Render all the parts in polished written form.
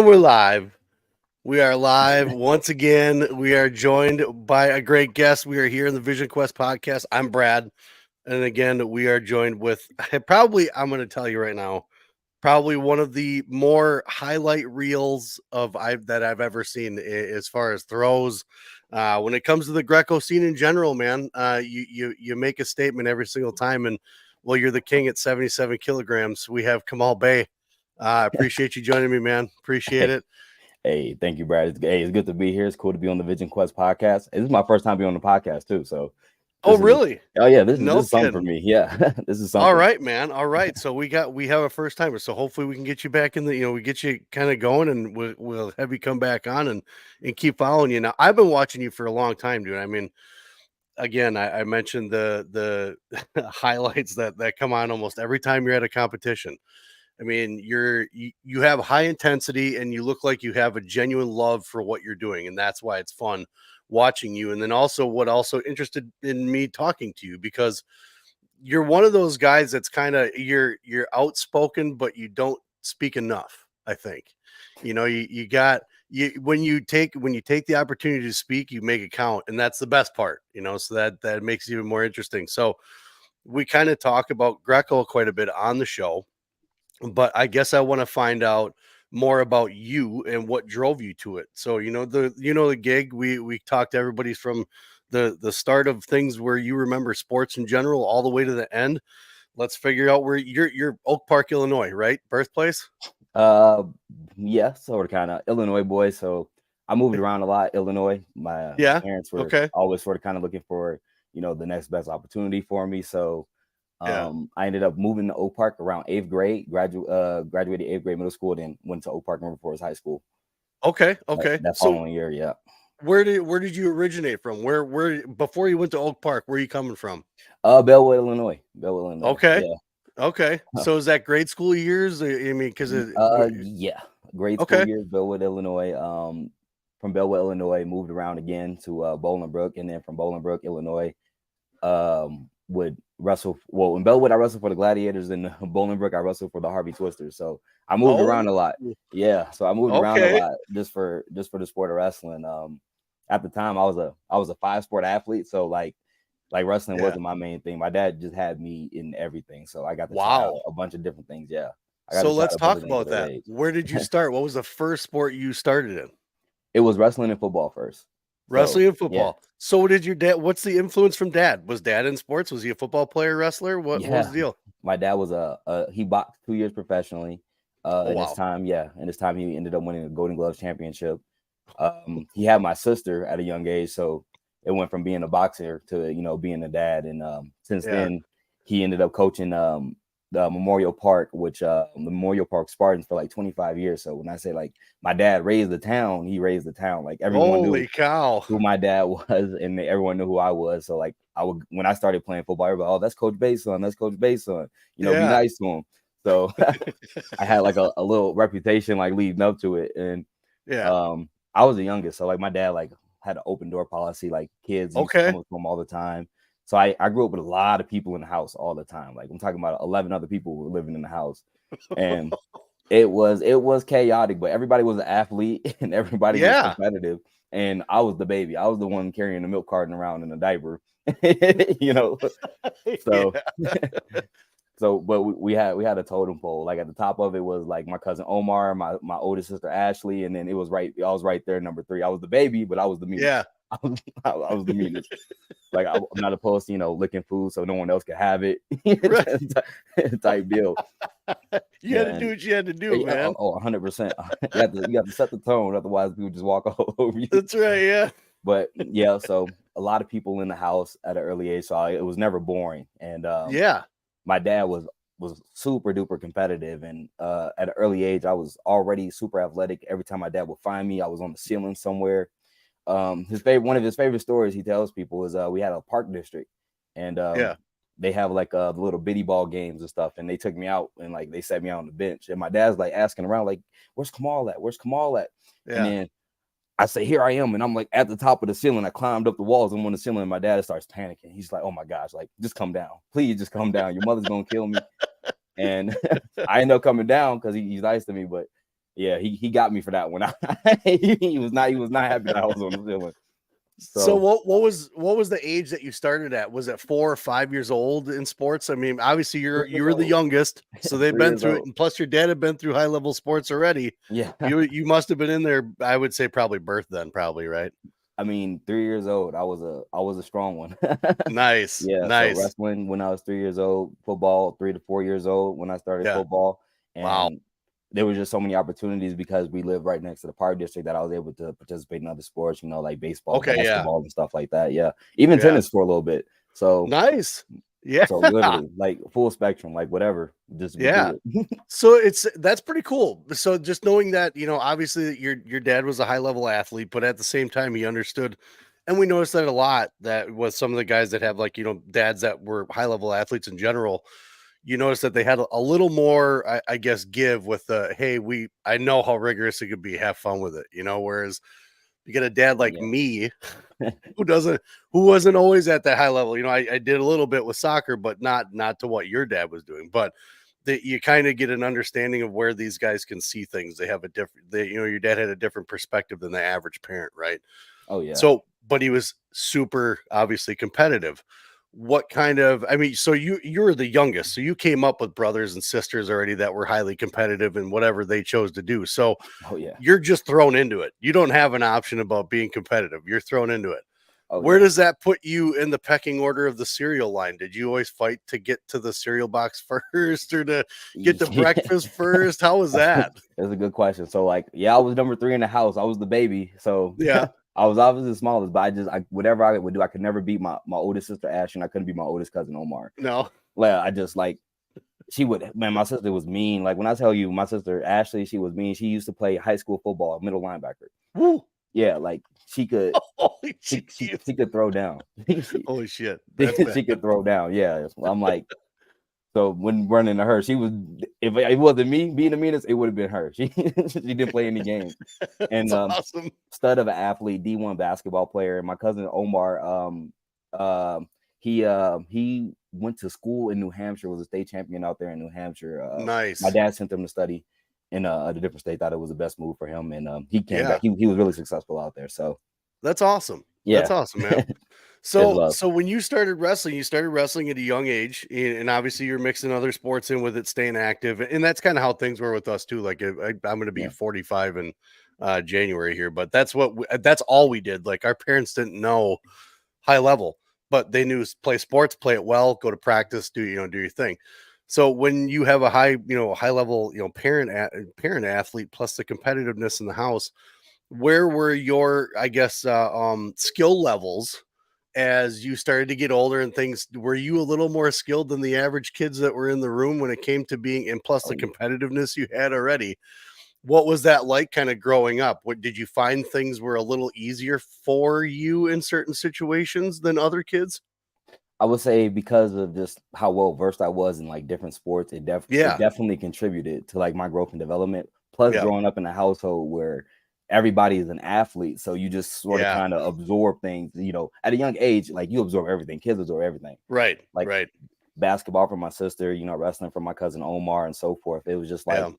And we're live. We are live once again. We are joined by a great guest. We are here in the Vision Quest podcast. I'm Brad. And again, we are joined with I'm going to tell you right now, probably one of the more highlight reels that I've ever seen as far as throws. When it comes to the Greco scene in general, man, you make a statement every single time. And well, you're the king at 77 kilograms. We have Kamal Bey. I appreciate you joining me, man. Appreciate it. Hey, thank you, Brad. It's good to be here. It's cool to be on the Vision Quest podcast. This is my first time being on the podcast too. So, Really? This No is something for kidding. me. Yeah, this is something. All right, man. All right. So we have a first timer. So hopefully we can get you back in we get you kind of going, and we'll have you come back on and keep following you. Now I've been watching you for a long time, dude. I mean, again, I mentioned the highlights that come on almost every time you're at a competition. I mean, you have high intensity and you look like you have a genuine love for what you're doing, and that's why it's fun watching you. And then also what also interested in me talking to you, because you're one of those guys that's kind of you're outspoken, but you don't speak enough. I think, you got you when you take the opportunity to speak, you make it count, and that's the best part. So that makes it even more interesting. So we kind of talk about Greco quite a bit on the show, but I guess I want to find out more about you and what drove you to it. So the gig, we talked to everybody from the start of things where you remember sports in general all the way to the end. Let's figure out where you're Oak Park, Illinois, right? Birthplace? Yeah, sort of kind of Illinois boy. So I moved around a lot. Illinois. My parents were always sort of kind of looking for the next best opportunity for me. So I ended up moving to Oak Park around 8th grade, graduated 8th grade middle school, then went to Oak Park River Forest High School. Okay. That following year, yeah. Where did you originate from? Where before you went to Oak Park, where are you coming from? Bellwood, Illinois. Okay. Yeah. Okay. So is that grade school years? I mean, because yeah, grade school years, Bellwood, Illinois. From Bellwood, Illinois, moved around again to Bolingbrook, and then from Bolingbrook, Illinois, would wrestle. Well, in Bellwood, I wrestled for the Gladiators, and Bolingbrook, I wrestled for the Harvey Twisters. So I moved around a lot. Yeah, so I moved around a lot just for the sport of wrestling. At the time, I was a 5-sport athlete, so like wrestling wasn't my main thing. My dad just had me in everything, so I got to try out a bunch of different things. Yeah. So let's talk about that. Where did you start? What was the first sport you started in? It was wrestling and football first. Wrestling and football. Yeah. So what did your dad? What's the influence from dad? Was dad in sports? Was he a football player, wrestler? What was the deal? My dad was he boxed 2 years professionally. In his time, he ended up winning a Golden Gloves championship. He had my sister at a young age, so it went from being a boxer to being a dad. And since then, he ended up coaching the Memorial Park, which the Memorial Park Spartans for like 25 years. So when I say like my dad raised the town, he raised the town. Like everyone knew who my dad was, and everyone knew who I was. So like when I started playing football, everybody, oh, that's Coach Bay's son. That's Coach Bay's son. Be nice to him. So I had like a little reputation like leading up to it. And I was the youngest. So like my dad like had an open door policy, like kids used to come up to him all the time. So I grew up with a lot of people in the house all the time. Like I'm talking about 11 other people who were living in the house, and it was chaotic. But everybody was an athlete and everybody was competitive. And I was the baby. I was the one carrying the milk carton around in a diaper, So, but we had a totem pole. Like at the top of it was like my cousin Omar, my oldest sister Ashley, and then I was right there, number 3. I was the baby, but I was the meanest. Yeah, I was the meanest. Like I'm not opposed to licking food so no one else could have it. Type deal. You had to do what you had to do, man. 100%. You have to set the tone, otherwise people just walk all over you. That's right, yeah. But yeah, so a lot of people in the house at an early age, so it was never boring. And my dad was super duper competitive, and at an early age, I was already super athletic. Every time my dad would find me, I was on the ceiling somewhere. One of his favorite stories he tells people is we had a park district, and they have like the little bitty ball games and stuff, and they took me out and like they set me out on the bench, and my dad's like asking around like, "Where's Kamal at? Where's Kamal at?" Yeah. And then I say, "Here I am," and I'm like at the top of the ceiling. I climbed up the walls. I'm on the ceiling, and my dad starts panicking. He's like, "Oh my gosh, like just come down, please, just come down. Your mother's gonna kill me." And I end up coming down because he's nice to me, but Yeah, he got me for that one. He was not happy that I was on the ceiling. So So what was the age that you started at? Was it 4 or 5 years old in sports? I mean, obviously 3 you years were the old. youngest, so they've 3 been years through it, old. and plus your dad had been through high level sports already. Yeah. You must have been in there. I would say probably birth then, probably, right? I mean, 3 years old, I was a strong one. Nice, Yeah, so nice. wrestling when I was 3 years old, football 3 to 4 years old when I started Yeah. football, Wow. and there was just so many opportunities because we live right next to the park district that I was able to participate in other sports, like baseball, Okay. Yeah. basketball, and stuff like that. Yeah, even Yeah. tennis for a little bit. So Nice. Yeah. so literally like full spectrum, like whatever, just would Yeah. do it. So that's pretty cool. So just knowing that, obviously your dad was a high level athlete, but at the same time he understood, and we noticed that a lot that with some of the guys that have like, dads that were high level athletes in general, you notice that they had a little more, I guess, give with the, hey, I know how rigorous it could be, have fun with it, whereas you get a dad like Yeah, me who wasn't always at that high level. I did a little bit with soccer, but not to what your dad was doing. But that you kind of get an understanding of where these guys can see things. They have a different, your dad had a different perspective than the average parent, right? oh yeah, So, but he was super obviously competitive. What kind of, I mean, so you were the youngest, so you came up with brothers and sisters already that were highly competitive in whatever they chose to do. So oh yeah, you're just thrown into it. You don't have an option about being competitive. You're thrown into it. oh Where yeah. does that put you in the pecking order of the cereal line? Did you always fight to get to the cereal box first or to get to breakfast first? How was that? That's a good question. So like, yeah, I was number 3 in the house. I was the baby, so Yeah. I was obviously the smallest. But whatever I would do, I could never beat my oldest sister Ash, and I couldn't beat my oldest cousin Omar. No. Well, I just like she would. Man, my sister was mean. Like when I tell you, my sister Ashley, she was mean. She used to play high school football, middle linebacker. Woo. Yeah, like she could. Holy She jeez. could throw down. Holy shit. That's bad. She could throw down. Yeah, I'm like. So when running to her, she was. If it wasn't me being the meanest, it would have been her. She didn't play any games. And That's awesome. stud of an athlete, D1 basketball player. And my cousin Omar, he went to school in New Hampshire, was a state champion out there in New Hampshire. Nice. My dad sent him to study in a different state. Thought it was the best move for him, and he came Yeah. back. He was really successful out there. So That's awesome. yeah, That's awesome, man. it's So love. so when you started wrestling at a young age, and obviously you're mixing other sports in with it, staying active, and that's kind of how things were with us too. Like I'm going to be Yeah. 45 in January here, but that's that's all we did. Like our parents didn't know high level, but they knew play sports, play it well, go to practice, do your thing. So when you have a high level, parent athlete plus the competitiveness in the house, where were your, I guess, skill levels as you started to get older and things? Were you a little more skilled than the average kids that were in the room when it came to being, and plus Oh the yeah. competitiveness you had already? What was that like kind of growing up? What did you find things were a little easier for you in certain situations than other kids? I would say because of just how well versed I was in like different sports, it Yeah. definitely contributed to like my growth and development. Plus, Yeah. growing up in a household where everybody is an athlete, so you just sort of Yeah. kind of absorb things. At a young age, like you absorb everything. Kids absorb everything. Right. Like Right. basketball from my sister, wrestling from my cousin Omar, and so forth. It was just like Yeah.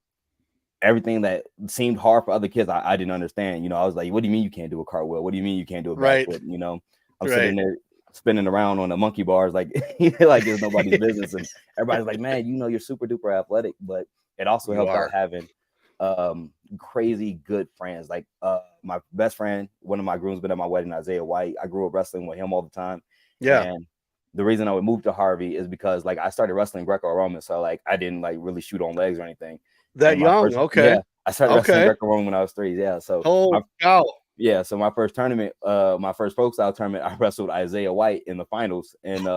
everything that seemed hard for other kids, I didn't understand. I was like, "What do you mean you can't do a cartwheel? What do you mean you can't do a Right. backflip?" I'm sitting Right. there spinning around on the monkey bars like like it's nobody's business, and everybody's like, "Man, you're super duper athletic." But it also You helped out are. having crazy good friends. Like my best friend, one of my groomsmen at my wedding, Isaiah White. I grew up wrestling with him all the time, Yeah. and the reason I would move to Harvey is because like I started wrestling Greco Roman, so like I didn't like really shoot on legs or anything. That And my young. first, Okay. yeah, I started wrestling Okay. Greco Roman when I was 3. Yeah, so Oh, cow. so my first tournament, my first folk style tournament, I wrestled Isaiah White in the finals, and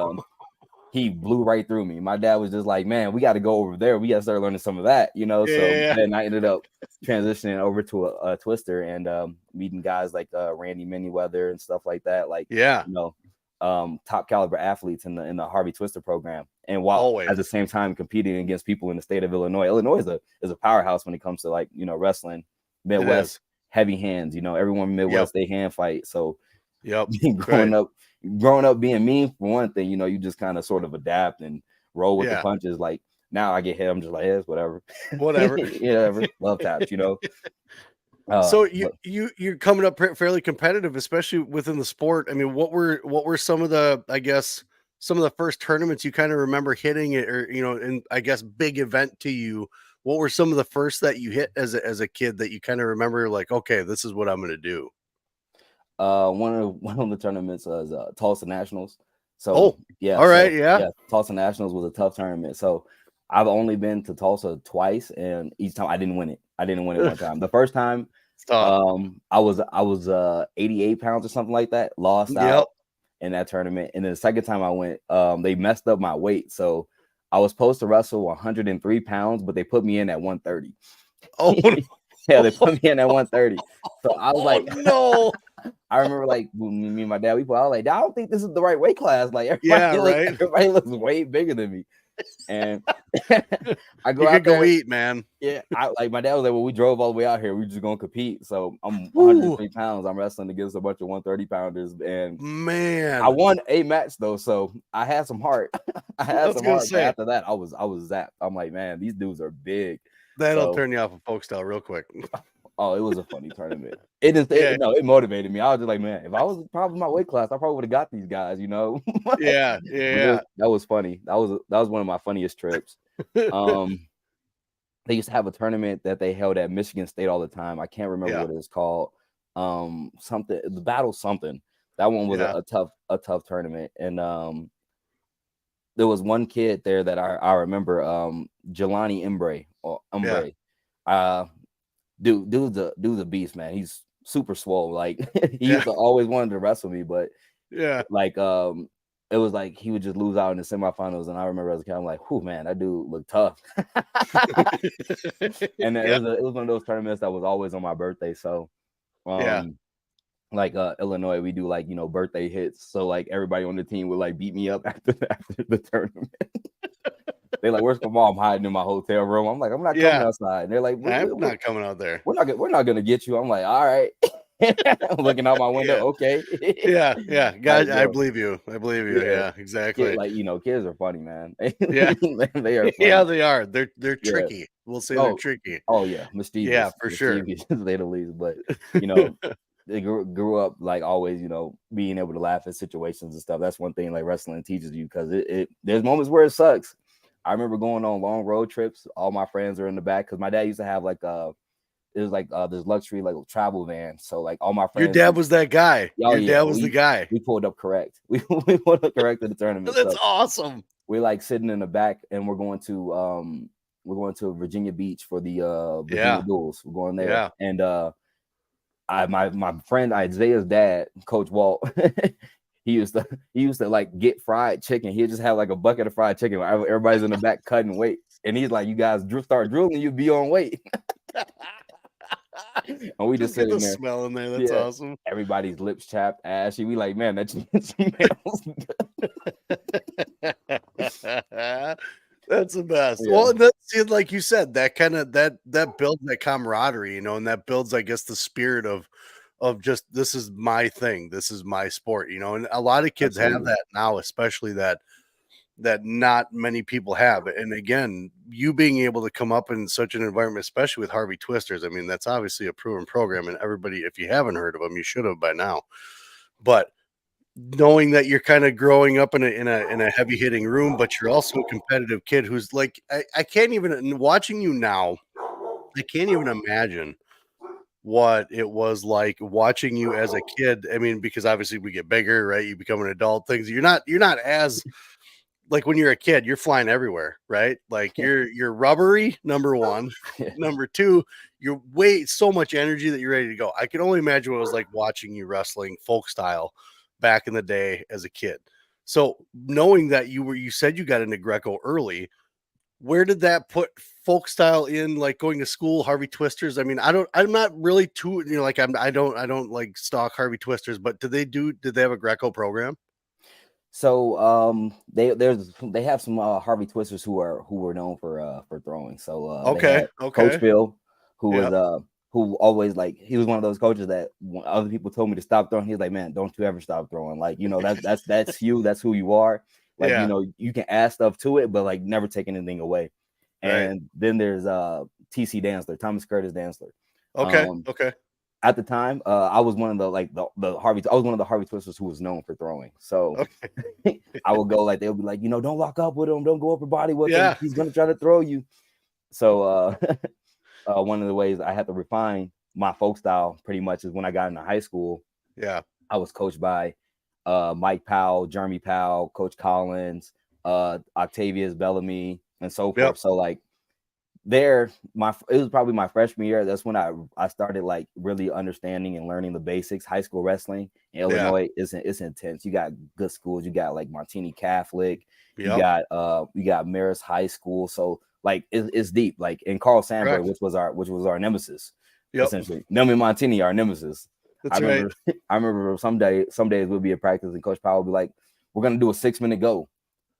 he blew right through me. My dad was just like, "Man, we got to go over there. We got to start learning some of that," So Yeah. then I ended up transitioning over to a twister and meeting guys like Randy Manyweather and stuff like that. Like, Yeah. top caliber athletes in the Harvey Twister program, and while at the Always. same time competing against people in the state of Illinois. Illinois is a powerhouse when it comes to like wrestling, It Midwest is. heavy hands. Everyone Yep. Midwest they hand fight. So Yep. growing Right. up, growing up being mean for one thing, you just kind of sort of adapt and roll with the Yeah. punches. Like Now I get hit, I'm just like, yeah, it's whatever. Whatever. Yeah, whatever. Love taps, you know. So But you're coming up fairly competitive, especially within the sport. I mean, what were some of the, I guess, some of the first tournaments you kind of remember hitting it, or and I guess big event to you? What were some of the first that you hit as a kid that you kind of remember, like, okay, this is what I'm going to do? one of the tournaments was Tulsa Nationals. Oh, So yeah, all right, yeah. Tulsa Nationals was a tough tournament. So I've only been to Tulsa twice, and each time I didn't win it. I didn't win it one time. The first time, Stop. I was 88 pounds or something like that, lost Yep. out in that tournament. And then the second time I went, they messed up my weight. So I was supposed to wrestle 103 pounds, but they put me in at 130. Oh, Yeah, they put me in at 130. So I was like, no. I remember like when me and my dad, I was like, I don't think this is the right weight class. Like Yeah, right. everybody looks way bigger than me. And I go You out could go there. eat, man. Yeah, my dad was like, well, we drove all the way out here. We just gonna compete. So I'm Woo. 103 pounds. I'm wrestling against a bunch of 130 pounders, and Man, I won a match though, so I had some heart. I had some heart. But say after that, I was zapped. I'm like, man, these dudes are big. that'll So turn you off of folk style real quick. oh, it was a funny tournament. It motivated me. I was just like, man, if I was probably my weight class, I probably would have got these guys, you know. Yeah. That was funny. That was one of my funniest trips. They used to have a tournament that they held at Michigan State all the time. I can't remember what it was called. Something the battle something. That one was a tough tournament. And there was one kid there that I remember, Jelani Embre or Umbre. Dude's a beast, man. He's super swole. Like he used to always wanted to wrestle me, but like it was like he would just lose out in the semifinals. And I remember as a kid, I'm like, whew, man, that dude looked tough. And it was one of those tournaments that was always on my birthday. So like Illinois, we do like, birthday hits. So like everybody on the team would like beat me up after the tournament. They're like, where's Kamal? I'm hiding in my hotel room. I'm like, I'm not coming outside. And they're like, I'm not coming out there. We're not gonna get you. I'm like, all right. Looking out my window. Okay. Guys, I believe you. Yeah, exactly. Like, kids are funny, man. Yeah. They are funny. Yeah, they are. They're tricky. We'll say they're tricky. Oh yeah, mischievous. Yeah, for sure. To say the least. But they grew up like always, being able to laugh at situations and stuff. That's one thing like wrestling teaches you, because there's moments where it sucks. I remember going on long road trips. All my friends are in the back, because my dad used to have like this luxury like travel van. So like all my friends. Your dad was that guy. Your dad was the guy. We pulled up correct. We pulled up correct in the tournament. That's awesome. We're like sitting in the back, and we're going to Virginia Beach for the Virginia Duels. We're going there. Yeah. And my friend Isaiah's dad, Coach Walt, he used to like get fried chicken. He'd just have like a bucket of fried chicken. Everybody's in the back cutting weight, and he's like, "You guys start drooling, you'll be on weight." And we just sitting there, smell in there. That's awesome. Everybody's lips chapped, ashy. We like, man, that smells. That's the best. Yeah. Well, that's like you said, that kind of that builds that camaraderie, and that builds, I guess, the spirit of just, this is my thing, this is my sport, and a lot of kids have that now, especially that not many people have. And again, you being able to come up in such an environment, especially with Harvey Twisters, I mean, that's obviously a proven program, and everybody, if you haven't heard of them, you should have by now. But knowing that you're kind of growing up in a heavy hitting room, but you're also a competitive kid who's like, I can't even, watching you now, I can't even imagine what it was like watching you as a kid. I mean, because obviously we get bigger, right? You become an adult, things you're not as like when you're a kid, you're flying everywhere, right? Like you're rubbery, number one. Number two, you're so much energy that you're ready to go. I can only imagine what it was like watching you wrestling folk style back in the day as a kid. So knowing that you said you got into Greco early, where did that put folk style in, like going to school, Harvey Twisters? I mean, I'm not really too, like I don't like stalk Harvey Twisters, but did they have a Greco program? So they have some Harvey Twisters who were known for throwing. So okay. Coach Phil, who was who always, like, he was one of those coaches that when other people told me to stop throwing, he's like, man, don't you ever stop throwing. Like, that's you, that's who you are. Like, you can add stuff to it, but like never take anything away. And then there's TC Dantzler, Thomas Curtis Dantzler. Okay. At the time, I was one of the Harvey. I was one of the Harvey Twisters who was known for throwing. So I would go like, they'll be like, don't lock up with him, don't go upper body with him. He's gonna try to throw you. So one of the ways I had to refine my folk style pretty much is when I got into high school. Yeah, I was coached by Mike Powell, Jeremy Powell, Coach Collins, Octavius Bellamy, and so forth. So like it was probably my freshman year. That's when I started like really understanding and learning the basics. High school wrestling in Illinois it's intense. You got good schools. You got like Martini Catholic. You got Marist High School. So like it's deep. Like in Carl Sandburg, which was our nemesis. Essentially, Nelmy Montini, our nemesis. I remember some days we'll be at practice and Coach Powell would be like, "We're gonna do a 6-minute go,"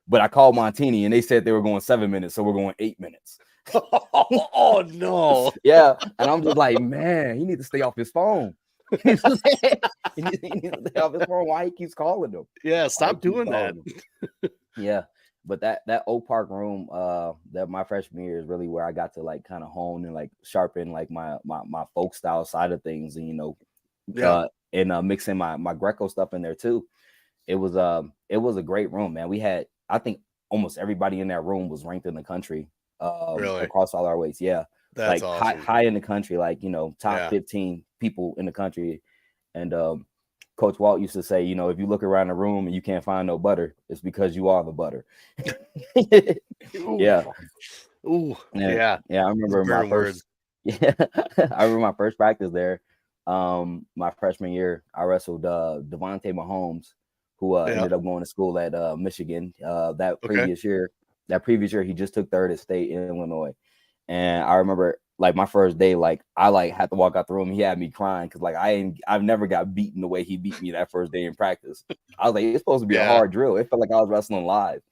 but I called Montini and they said they were going 7 minutes, so we're going 8 minutes. Oh no! Yeah, and I'm just like, man, he needs to stay off his phone. He needs to stay off his phone. Why he keeps calling them? Yeah, stop doing that. Yeah, but that Oak Park room, that my freshman year is really where I got to like kind of hone and like sharpen like my folk style side of things, and mix in my Greco stuff in there too. It was a great room, man. We had, I think almost everybody in that room was ranked in the country. Across all our weights. Yeah. That's like awesome. high in the country, like, top 15 people in the country. And Coach Walt used to say, if you look around the room and you can't find no butter, it's because you are the butter. Yeah. Ooh. Yeah. I remember my first practice there. My freshman year, I wrestled Devontae Mahomes, who ended up going to school at Michigan. That previous year, he just took third at state in Illinois. And I remember like my first day, like I like had to walk out the room. He had me crying because like I've never got beaten the way he beat me that first day in practice. I was like, it's supposed to be a hard drill. It felt like I was wrestling live.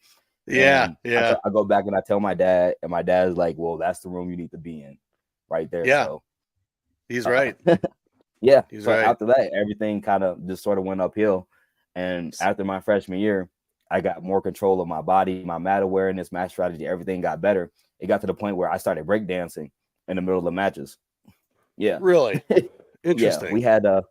I go back and I tell my dad, and my dad's like, well, that's the room you need to be in right there. Yeah. So he's right. Yeah. He's so right. After that, everything kind of just sort of went uphill. And after my freshman year, I got more control of my body, my mat awareness, match strategy, everything got better. It got to the point where I started breakdancing in the middle of the matches. Yeah. Really? Interesting. Yeah.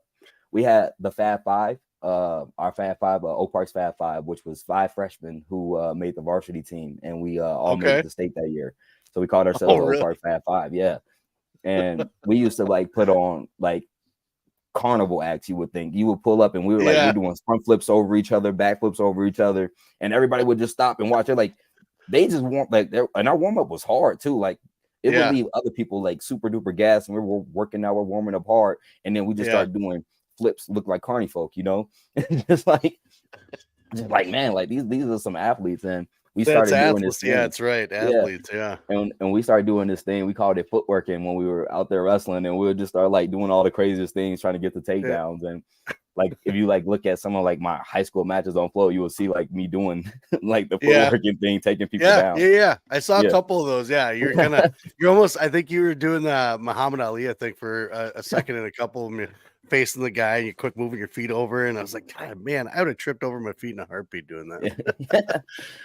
We had the Fab Five, our Fab Five, Oak Park's Fab Five, which was 5 freshmen who made the varsity team, and we all made it to state that year. So we called ourselves Oak Park Fab Five. Yeah. And we used to like put on like carnival acts. You would think you would pull up and we were like we're doing front flips over each other, back flips over each other, and everybody would just stop and watch it. Like they just warm, like, and our warm up was hard too. Like it would leave other people like super duper gas, and we were working out, we're warming up hard, and then we just started doing flips, look like carny folk, just like man, like these are some athletes, and we started doing this thing. Yeah, that's right, athletes. Yeah. And we started doing this thing. We called it footworking when we were out there wrestling, and we would just start like doing all the craziest things, trying to get the takedowns. And like if you like look at some of like my high school matches on Flow, you will see like me doing like the footworking thing, taking people down. Yeah. I saw a couple of those. Yeah, you're almost. I think you were doing the Muhammad Ali, I think, for a second, and a couple of them facing the guy, and you quick moving your feet over, and I was like, God, man, I would have tripped over my feet in a heartbeat doing that.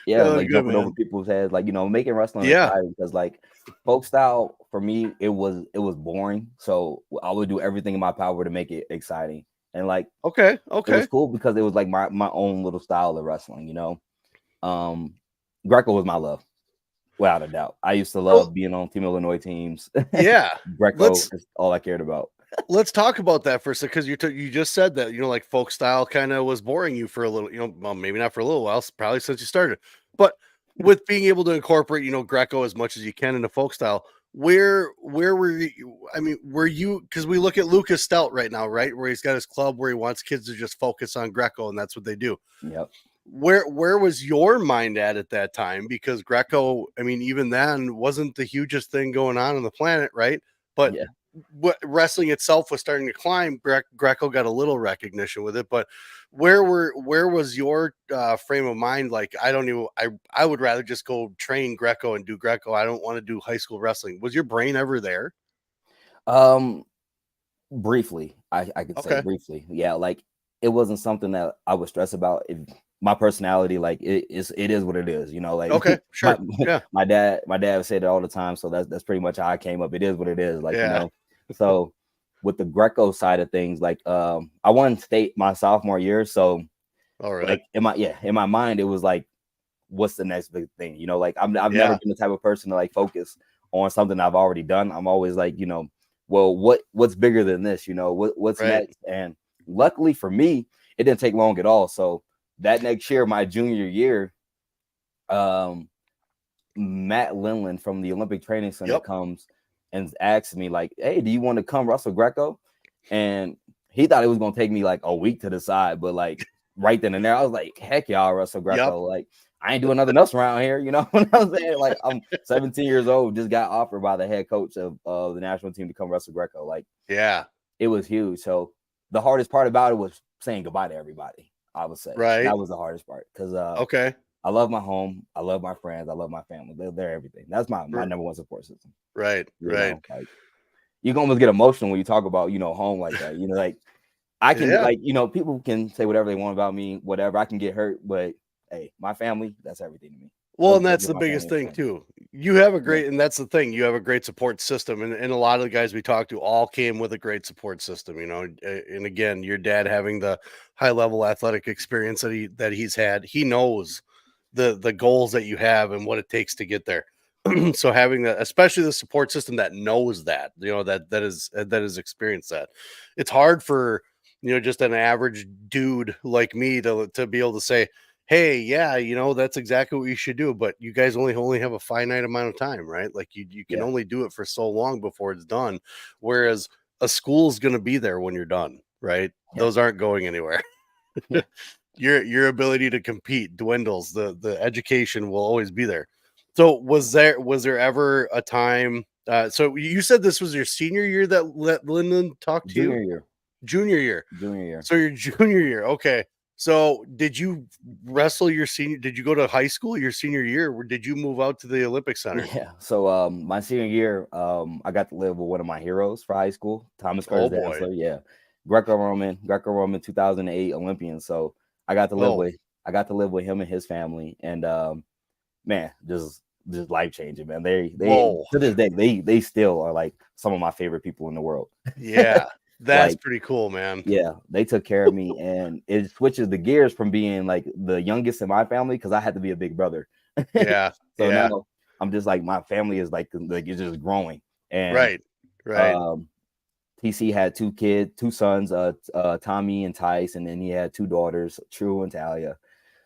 Like jumping over people's heads, like making wrestling exciting, because like folk style for me, it was boring, so I would do everything in my power to make it exciting. And like it was cool because it was like my own little style of wrestling. Greco was my love, without a doubt. I used to love being on Team Illinois teams. Yeah, Greco is all I cared about. Let's talk about that for a second, because you just said that like folk style kind of was boring you for a little, well, maybe not for a little while, probably since you started, but with being able to incorporate Greco as much as you can into folk style, where were you? I mean, were you, because we look at Lucas Stout right now, right, where he's got his club where he wants kids to just focus on Greco, and that's what they do. Yep. Where was your mind at that time? Because Greco, I mean, even then wasn't the hugest thing going on the planet, right? But what wrestling itself was starting to climb. Greco got a little recognition with it, but where was your frame of mind? Like, I would rather just go train Greco and do Greco. I don't want to do high school wrestling. Was your brain ever there? Briefly, I could say briefly. Yeah, like it wasn't something that I would stress about. my personality, like it is what it is, you know. Like Okay, my sure. Yeah. my dad said it all the time, so that's pretty much how I came up. It is what it is, like, you Yeah. know. So with the Greco side of things, like I won state my sophomore year, so Oh, really? like in my mind, it was like, what's the next big thing, you know? Like I've never Yeah. been the type of person to like focus on something I've already done. I'm always like, you know, well, what's bigger than this, you know? What's Right. next? And luckily for me, it didn't take long at all. So that next year, my junior year, um, Matt Linland from the Olympic Training Center Yep. comes and asks me like, "Hey, do you want to come wrestle Greco?" And he thought it was gonna take me like a week to decide, but like right then and there, I was like, "Heck, y'all wrestle Yep. Greco!" Like I ain't doing nothing else around here, you know what I'm saying? Like I'm 17 years old, just got offered by the head coach of the national team to come wrestle Greco. Like Yeah. it was huge. So the hardest part about it was saying goodbye to everybody. I would say Right. that was the hardest part because Okay. I love my home. I love my friends. I love my family. They're everything. That's my R- number one support system. Right. You Right. know, like you can almost get emotional when you talk about, you know, home like that. You know, like I can Yeah. like, you know, people can say whatever they want about me, whatever. I can get hurt, but hey, my family, that's everything to me. Well, Those, and those that's are the my biggest family and thing friends. too. You have a Yeah. great, and that's the thing. You have a great support system, and a lot of the guys we talked to all came with a great support system. You know, and again, your dad having the high level athletic experience that he's had, he knows the goals that you have and what it takes to get there. So having that, especially the support system that knows that, you know, that has experienced that, it's hard for, you know, just an average dude like me to be able to say, hey, yeah, you know, that's exactly what you should do, but you guys only have a finite amount of time, right? Like you can Yeah. only do it for so long before it's done, whereas a school's going to be there when you're done, right? Yeah. Those aren't going anywhere. Yeah. Your ability to compete dwindles. The education will always be there. So was there ever a time, so you said this was your senior year that Lyndon talked to you? Junior year. Junior year. Junior year. So your junior year. Okay. So did you wrestle your senior? Did you go to high school your senior year, or did you move out to the Olympic Center? Yeah. So my senior year, I got to live with one of my heroes for high school, Thomas Oh Curtis boy. Dansler. Yeah. Greco-Roman 2008 Olympian. So I got to live Oh with him and his family. And man, just life changing, man. They whoa. to this day, they still are like some of my favorite people in the world. Yeah. That's Like, pretty cool, man. yeah, they took care of me, and it switches the gears from being like the youngest in my family because I had to be a big brother. Yeah. So Yeah. now I'm just like my family is like it's just growing. And Right. Right. um TC had two sons, Tommy and Tice, and then he had two daughters, True and Talia.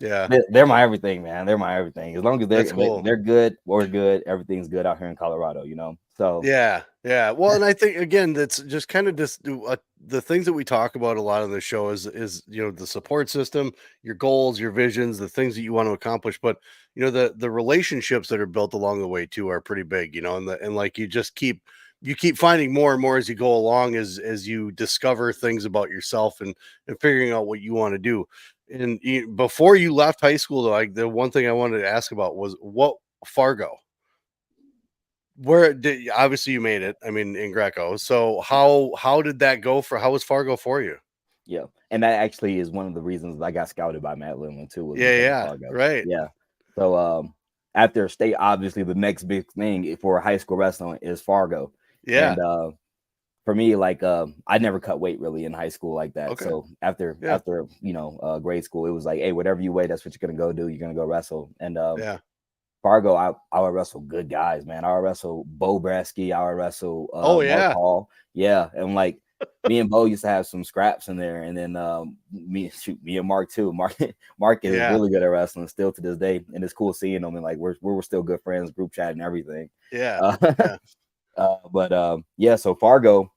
Yeah. They're my everything, man. They're my everything. As long as That's cool. they're good, we're good. Everything's good out here in Colorado, you know. So Yeah, yeah. Well, and I think again, that's just kind of just the things that we talk about a lot on the show is you know the support system, your goals, your visions, the things that you want to accomplish. But you know the relationships that are built along the way too are pretty big. You know, and like you keep finding more and more as you go along as you discover things about yourself and figuring out what you want to do. And before you left high school, though, the one thing I wanted to ask about was what Fargo. Where did obviously you made it, I mean, in Greco. So how did that go for how was Fargo for you? yeah, and that actually is one of the reasons I got scouted by Matt Linland too, was Yeah, because of yeah, Fargo. right. Yeah. So after state, obviously the next big thing for high school wrestling is Fargo. Yeah, And for me, like I never cut weight really in high school like that. okay. So after Yeah, you know grade school, it was like, hey, whatever you weigh, that's what you're gonna go do. You're gonna go wrestle. And yeah. Fargo, I would wrestle good guys, man. I would wrestle Bo Brasky. I would wrestle Oh, Mark yeah. Hall. Yeah, and like me and Bo used to have some scraps in there, and then me and Mark too. Mark is Yeah, really good at wrestling still to this day, and it's cool seeing him. And like we're still good friends, group chat and everything. yeah, Uh, yeah. but yeah, so Fargo,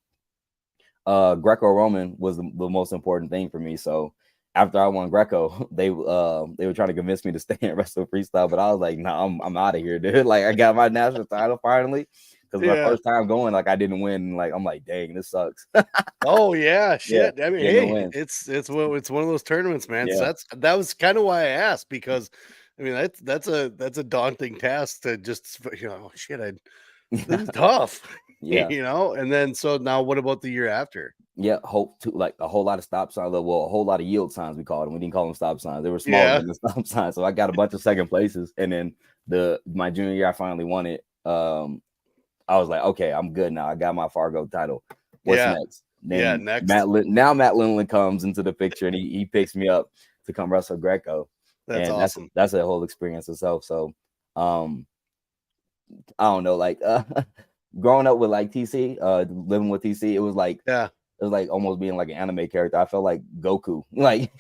Greco-Roman was the most important thing for me. So after I won Greco, they were trying to convince me to stay and wrestle freestyle, but I was like, nah, I'm out of here, dude. Like I got my national title finally. Because my Yeah. first time going, like I didn't win. Like I'm like, dang, this sucks. Oh, yeah, Yeah, shit. I mean, getting the hey, win. it's one of those tournaments, man. So Yeah, that was kinda why I asked because, I mean, that's a daunting task to just, you know, "Oh, shit, this is tough." Yeah. And then so now what about the year after? Yeah, hope to like a whole lot of stop signs. Well, a whole lot of yield signs we called them. We didn't call them stop signs. They were smaller Yeah. than the stop signs. So I got a bunch of second places, and then my junior year I finally won it. I was like, okay, I'm good now. I got my Fargo title. What's Yeah. next? Yeah, Then next. Matt Lindland comes into the picture, and he picks me up to come wrestle Greco, That's and awesome. that's a whole experience itself. So, I don't know, like growing up with like TC, living with TC, it was like almost being like an anime character. I felt like Goku, like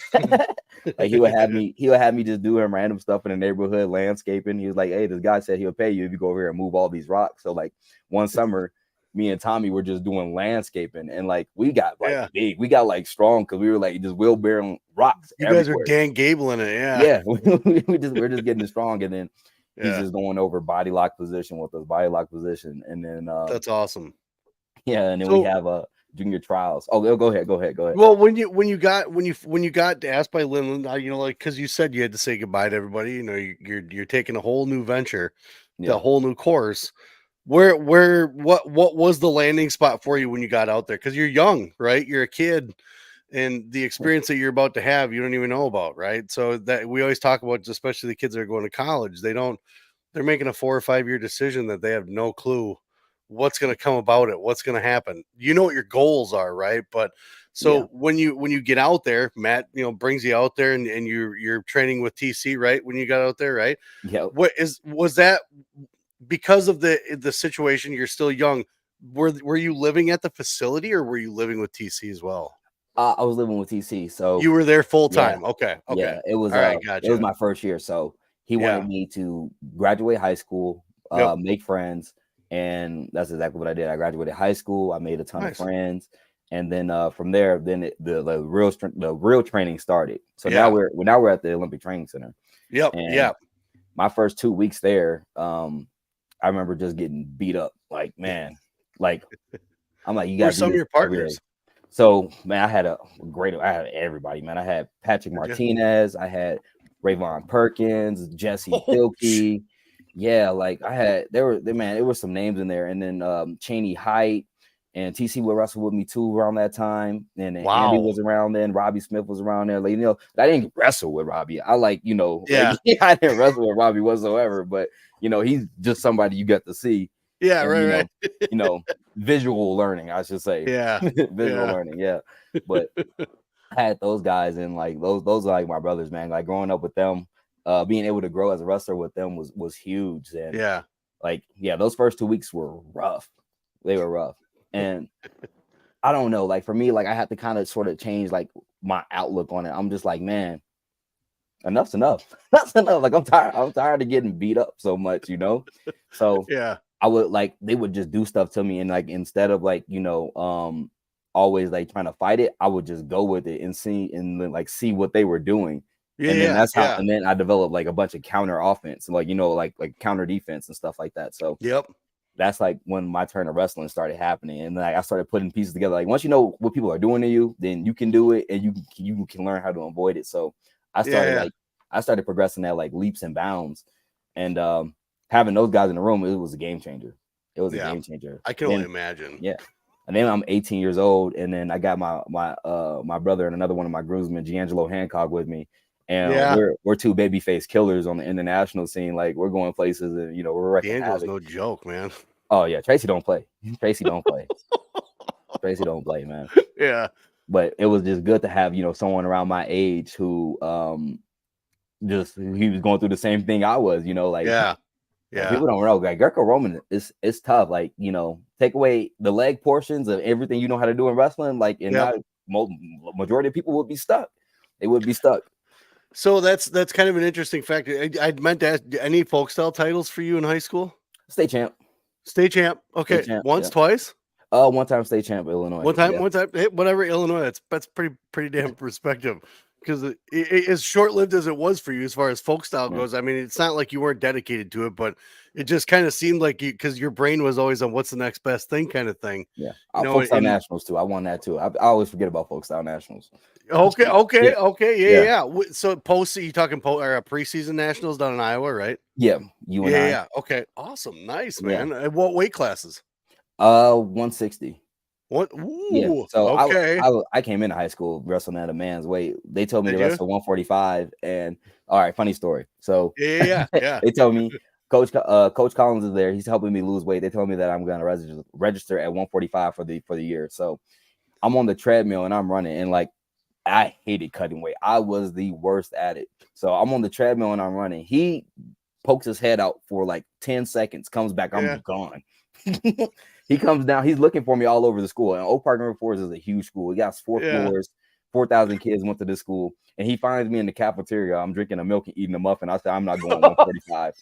like he would have me just doing random stuff in the neighborhood, landscaping. He was like, "Hey, this guy said he'll pay you if you go over here and move all these rocks." So like one summer, me and Tommy were just doing landscaping, and like we got like big, we got like strong because we were like just wheelbarrowing rocks. You everywhere. guys are Dan Gable in it, yeah. We're just getting strong, and then he's just going over body lock position with us, and then that's awesome. Yeah, and then we have junior trials. Oh, go ahead. Well, when you got asked by Lindland, like because you said you had to say goodbye to everybody. You're taking a whole new venture, the whole new course. What was the landing spot for you when you got out there? Because you're young, right? You're a kid, and the experience that you're about to have, you don't even know about, right? So that we always talk about, especially the kids that are going to college, they're making a 4 or 5 year decision that they have no clue what's going to come about it, what's going to happen. You know what your goals are, right? But so when you get out there, Matt, brings you out there, and you're training with TC, right? When you got out there, right? Yeah. Was that because of the situation? You're still young. Were you living at the facility, or were you living with TC as well? I was living with TC, so you were there full time. Okay. Yeah, it was all right. Gotcha. It was my first year, so he wanted me to graduate high school, make friends, and that's exactly what I did. I graduated high school. I made a ton of friends, and then from there, the real training started. So now we're at the Olympic Training Center. Yep. My first 2 weeks there, I remember just getting beat up. Like, man, like I'm like, you got some of your partners. So, man, I had everybody, man. I had Patrick Martinez, I had Rayvon Perkins, Jesse Filkey. Yeah, like there were some names in there. And then Cheney Height and TC would wrestle with me too around that time. And then Andy was around then. Robbie Smith was around there. Like, I didn't wrestle with Robbie. I I didn't wrestle with Robbie whatsoever, but he's just somebody you get to see. Yeah, and, right. Visual learning, I should say. Visual learning. Yeah. But I had those guys, and like those are like my brothers, man. Like growing up with them, being able to grow as a wrestler with them was huge. And those first 2 weeks were rough. They were rough. And I don't know, like for me, like I had to kind of sort of change like my outlook on it. I'm just like, man, enough's enough. That's enough. Like I'm tired of getting beat up so much, So I would they would just do stuff to me, and like instead of always like trying to fight it, I would just go with it and see what they were doing. And then that's how and then I developed like a bunch of counter offense, like counter defense and stuff like that. So that's like when my turn of wrestling started happening, and like I started putting pieces together. Like once you know what people are doing to you, then you can do it, and you can learn how to avoid it. So I started progressing at like leaps and bounds, and having those guys in the room, it was a game changer. It was a game changer. I can only imagine. Yeah. And then I'm 18 years old, and then I got my brother and another one of my groomsmen, Giangelo Hancock, with me. And we're two babyface killers on the international scene. Like we're going places, and we're wrecking havoc. D'Angelo's no joke, man. Oh yeah, Tracy don't play. Tracy don't play, man. Yeah. But it was just good to have someone around my age who he was going through the same thing I was. People don't know. Like Greco Roman it's tough. Like take away the leg portions of everything you know how to do in wrestling. Like not majority of people would be stuck. They would be stuck. So that's kind of an interesting fact. I meant to ask, any folk style titles for you in high school? State champ. Okay. State champ, once, twice? One time state champ, Illinois. One time. Hey, whatever, Illinois. That's pretty damn respective. Because as short-lived as it was for you as far as folk style goes, I mean, it's not like you weren't dedicated to it, but it just kind of seemed like because your brain was always on what's the next best thing kind of thing. Yeah. Folk style nationals too. I won that too. I always forget about folk style nationals. Okay. Yeah. So you talking preseason nationals down in Iowa, right? Yeah. Yeah. Okay. Awesome. Nice, man. And what weight classes? 160. What? Yeah. Ooh, So okay. I came into high school wrestling at a man's weight. They told me to Did you? wrestle 145. And all right, funny story. So Yeah. they told me Coach Collins is there. He's helping me lose weight. They told me that I'm gonna register at 145 for the year. So I'm on the treadmill and I'm running, and like I hated cutting weight. I was the worst at it. So I'm on the treadmill and I'm running. He pokes his head out for like 10 seconds, comes back, Yeah. I'm gone. He comes down, he's looking for me all over the school. And Oak Park Number 4 is a huge school. It got 4 Yeah. floors, 4,000 kids went to this school. And he finds me in the cafeteria. I'm drinking a milk and eating a muffin. I said, I'm not going 145.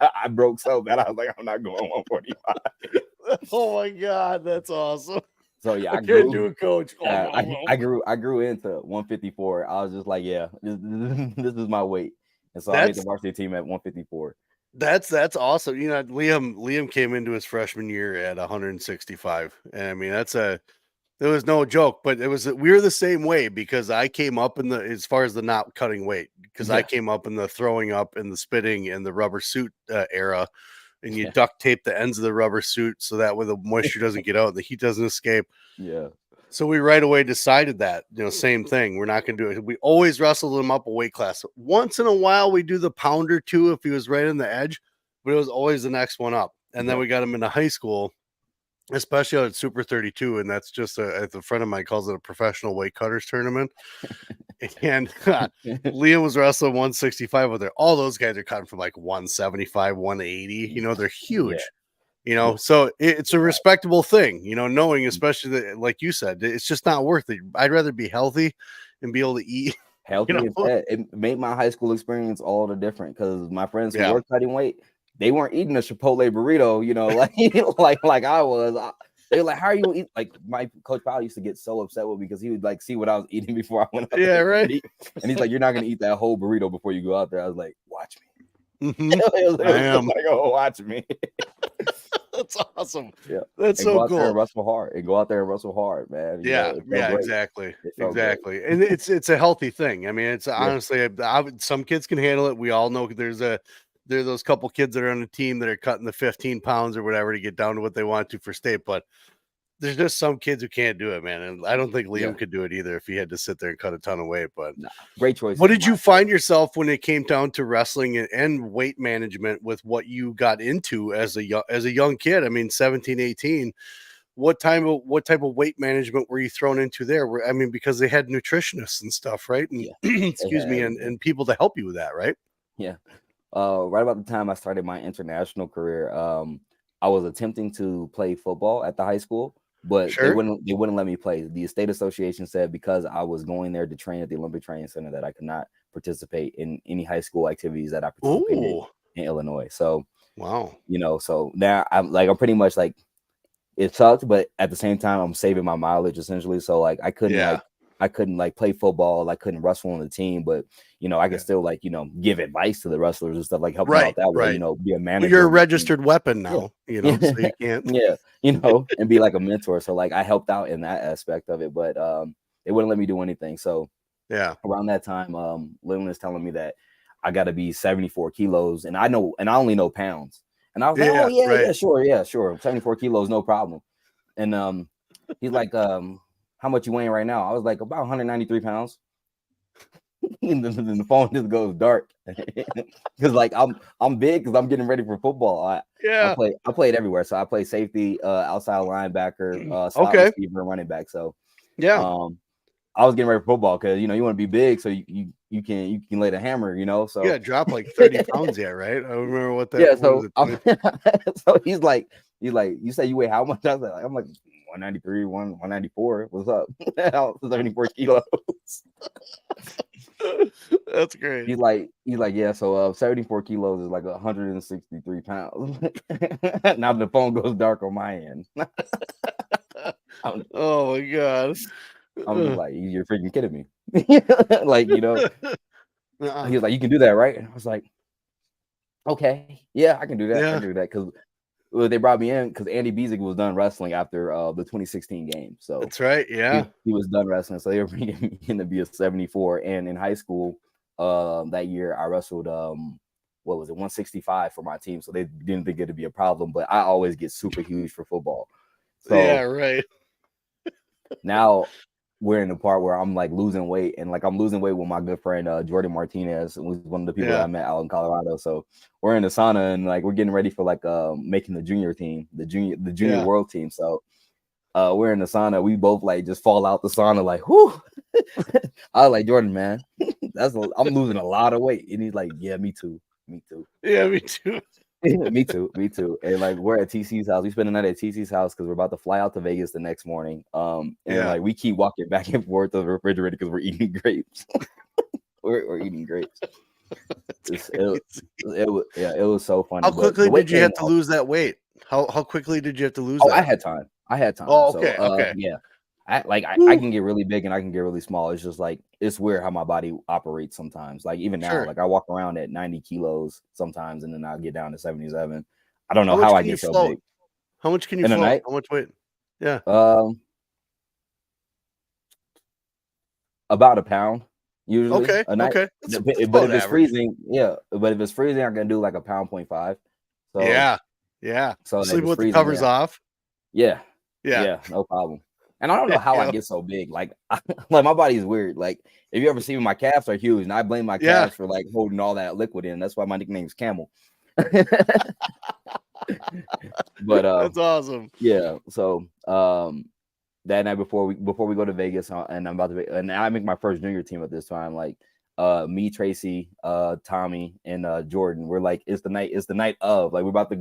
I broke so bad. I was like, I'm not going 145. Oh my God, that's awesome. So yeah, I can't do it, coach. I grew into 154. I was just like, yeah, this is my weight. And so I made the That's varsity team at 154. that's awesome. You know, Liam came into his freshman year at 165. And I mean, there was no joke, but we were the same way because I came up in the as far as the not cutting weight because I Yeah. came up in the throwing up and the spitting and the rubber suit era, and you Yeah. duct tape the ends of the rubber suit so that way the moisture doesn't get out and the heat doesn't escape. Yeah. So we right away decided that, same thing. We're not going to do it. We always wrestled him up a weight class. Once in a while, we do the pounder too if he was right on the edge, but it was always the next one up. And then Yeah. we got him into high school, especially at Super 32. And that's just a friend of mine calls it a professional weight cutters tournament. And Liam was wrestling 165 with her. All those guys are cutting from like 175, 180. They're Yeah. huge. Yeah. So it's a respectable thing, knowing, especially that, like you said, it's just not worth it. I'd rather be healthy and be able to eat. Healthy and fat. It made my high school experience all the different because my friends who Yeah. were cutting weight, they weren't eating a Chipotle burrito, like I was. They were like, "How are you gonna eat?" Like my coach Powell used to get so upset with me because he would like see what I was eating before I went out. Yeah, right. And he's like, "You're not gonna eat that whole burrito before you go out there." I was like, "Watch me." I am. Like, "Oh, watch me." That's awesome. Yeah, that's and so go out cool. there and wrestle hard, man. Yeah, Exactly. exactly. And it's a healthy thing. I mean, it's honestly, some kids can handle it. We all know there are those couple kids that are on the team that are cutting the 15 pounds or whatever to get down to what they want to for state, but there's just some kids who can't do it, man. And I don't think Liam could do it either if he had to sit there and cut a ton of weight. But great choice. What did you find yourself when it came down to wrestling and weight management with what you got into as a young kid? I mean, 17, 18. What type of weight management were you thrown into there? I mean, because they had nutritionists and stuff, right? And excuse me, and people to help you with that, right? Yeah. Right about the time I started my international career, I was attempting to play football at the high school, but they wouldn't let me play. The state association said because I was going there to train at the Olympic Training Center that I could not participate in any high school activities that I participated in Illinois. So wow, so now I'm pretty much like it sucked, but at the same time I'm saving my mileage essentially. So like I couldn't like play football, I couldn't wrestle on the team, but I could still give advice to the wrestlers and stuff, like help them out that way, be a manager. Well, you're a registered weapon now, so you can't. And be like a mentor. So like I helped out in that aspect of it, but they wouldn't let me do anything. So around that time, Lynn is telling me that I got to be 74 kilos, and I only know pounds. And I was like, sure. 74 kilos, no problem. And he's like, how much you weighing right now? I was like, about 193 pounds. And then the phone just goes dark because like I'm big because I'm getting ready for football. I played everywhere, so I played safety, outside linebacker, slot receiver, and running back. So I was getting ready for football because you want to be big so you can lay the hammer, so drop like 30 pounds, right? I remember what that. Yeah, so so he's like, you say you weigh how much? I'm like 193, 194. What's up? 74 kilos. That's great. He's like, yeah. So 74 kilos is like 163 pounds. Now the phone goes dark on my end. Oh my god! I'm just like, you're freaking kidding me. Like he was like, you can do that, right? And I was like, okay, yeah, I can do that. I can do that because they brought me in because Andy Bezic was done wrestling after the 2016 game. So that's right. Yeah, he was done wrestling. So they were bringing me in to be a 74. And in high school, that year I wrestled what was it, 165 for my team, so they didn't think it'd be a problem. But I always get super huge for football, Yeah, so right. now we're in the part where I'm like losing weight, and like I'm losing weight with my good friend Jordan Martinez, who was one of the people that I met out in Colorado. So we're in the sauna and like we're getting ready for like making the junior team, the junior world team. So we're in the sauna. We both like just fall out the sauna like, whoo. I was like, Jordan, man, I'm losing a lot of weight. And he's like, yeah, me too. Yeah, me too. me too. And like we're at TC's house. We spend the night at TC's house because we're about to fly out to Vegas the next morning. And like we keep walking back and forth to the refrigerator because we're eating grapes. we're eating grapes. It was so funny. How quickly did you have to lose that weight? How quickly did you have to lose that? I had time. Oh, okay. So, okay. Yeah. I can get really big and I can get really small. It's just like it's weird how my body operates sometimes. Like even now, like I walk around at 90 kilos sometimes, and then I'll get down to 77. I don't know how I get so big. How much can you float? How much weight? Yeah. About a pound usually. Okay. A night. Okay. But if it's freezing, But if it's freezing, I can do like a pound 0.5. So yeah. So sleep with the covers off. Yeah, no problem. And I don't know how I get so big. Like, like my body is weird. Like, if you ever see me, my calves are huge, and I blame my calves for like holding all that liquid in. That's why my nickname is Camel. But that's awesome. Yeah. So that night before we go to Vegas, and and I make my first junior team at this time. Like, me, Tracy, Tommy, and Jordan. We're like, it's the night of. Like, we're about to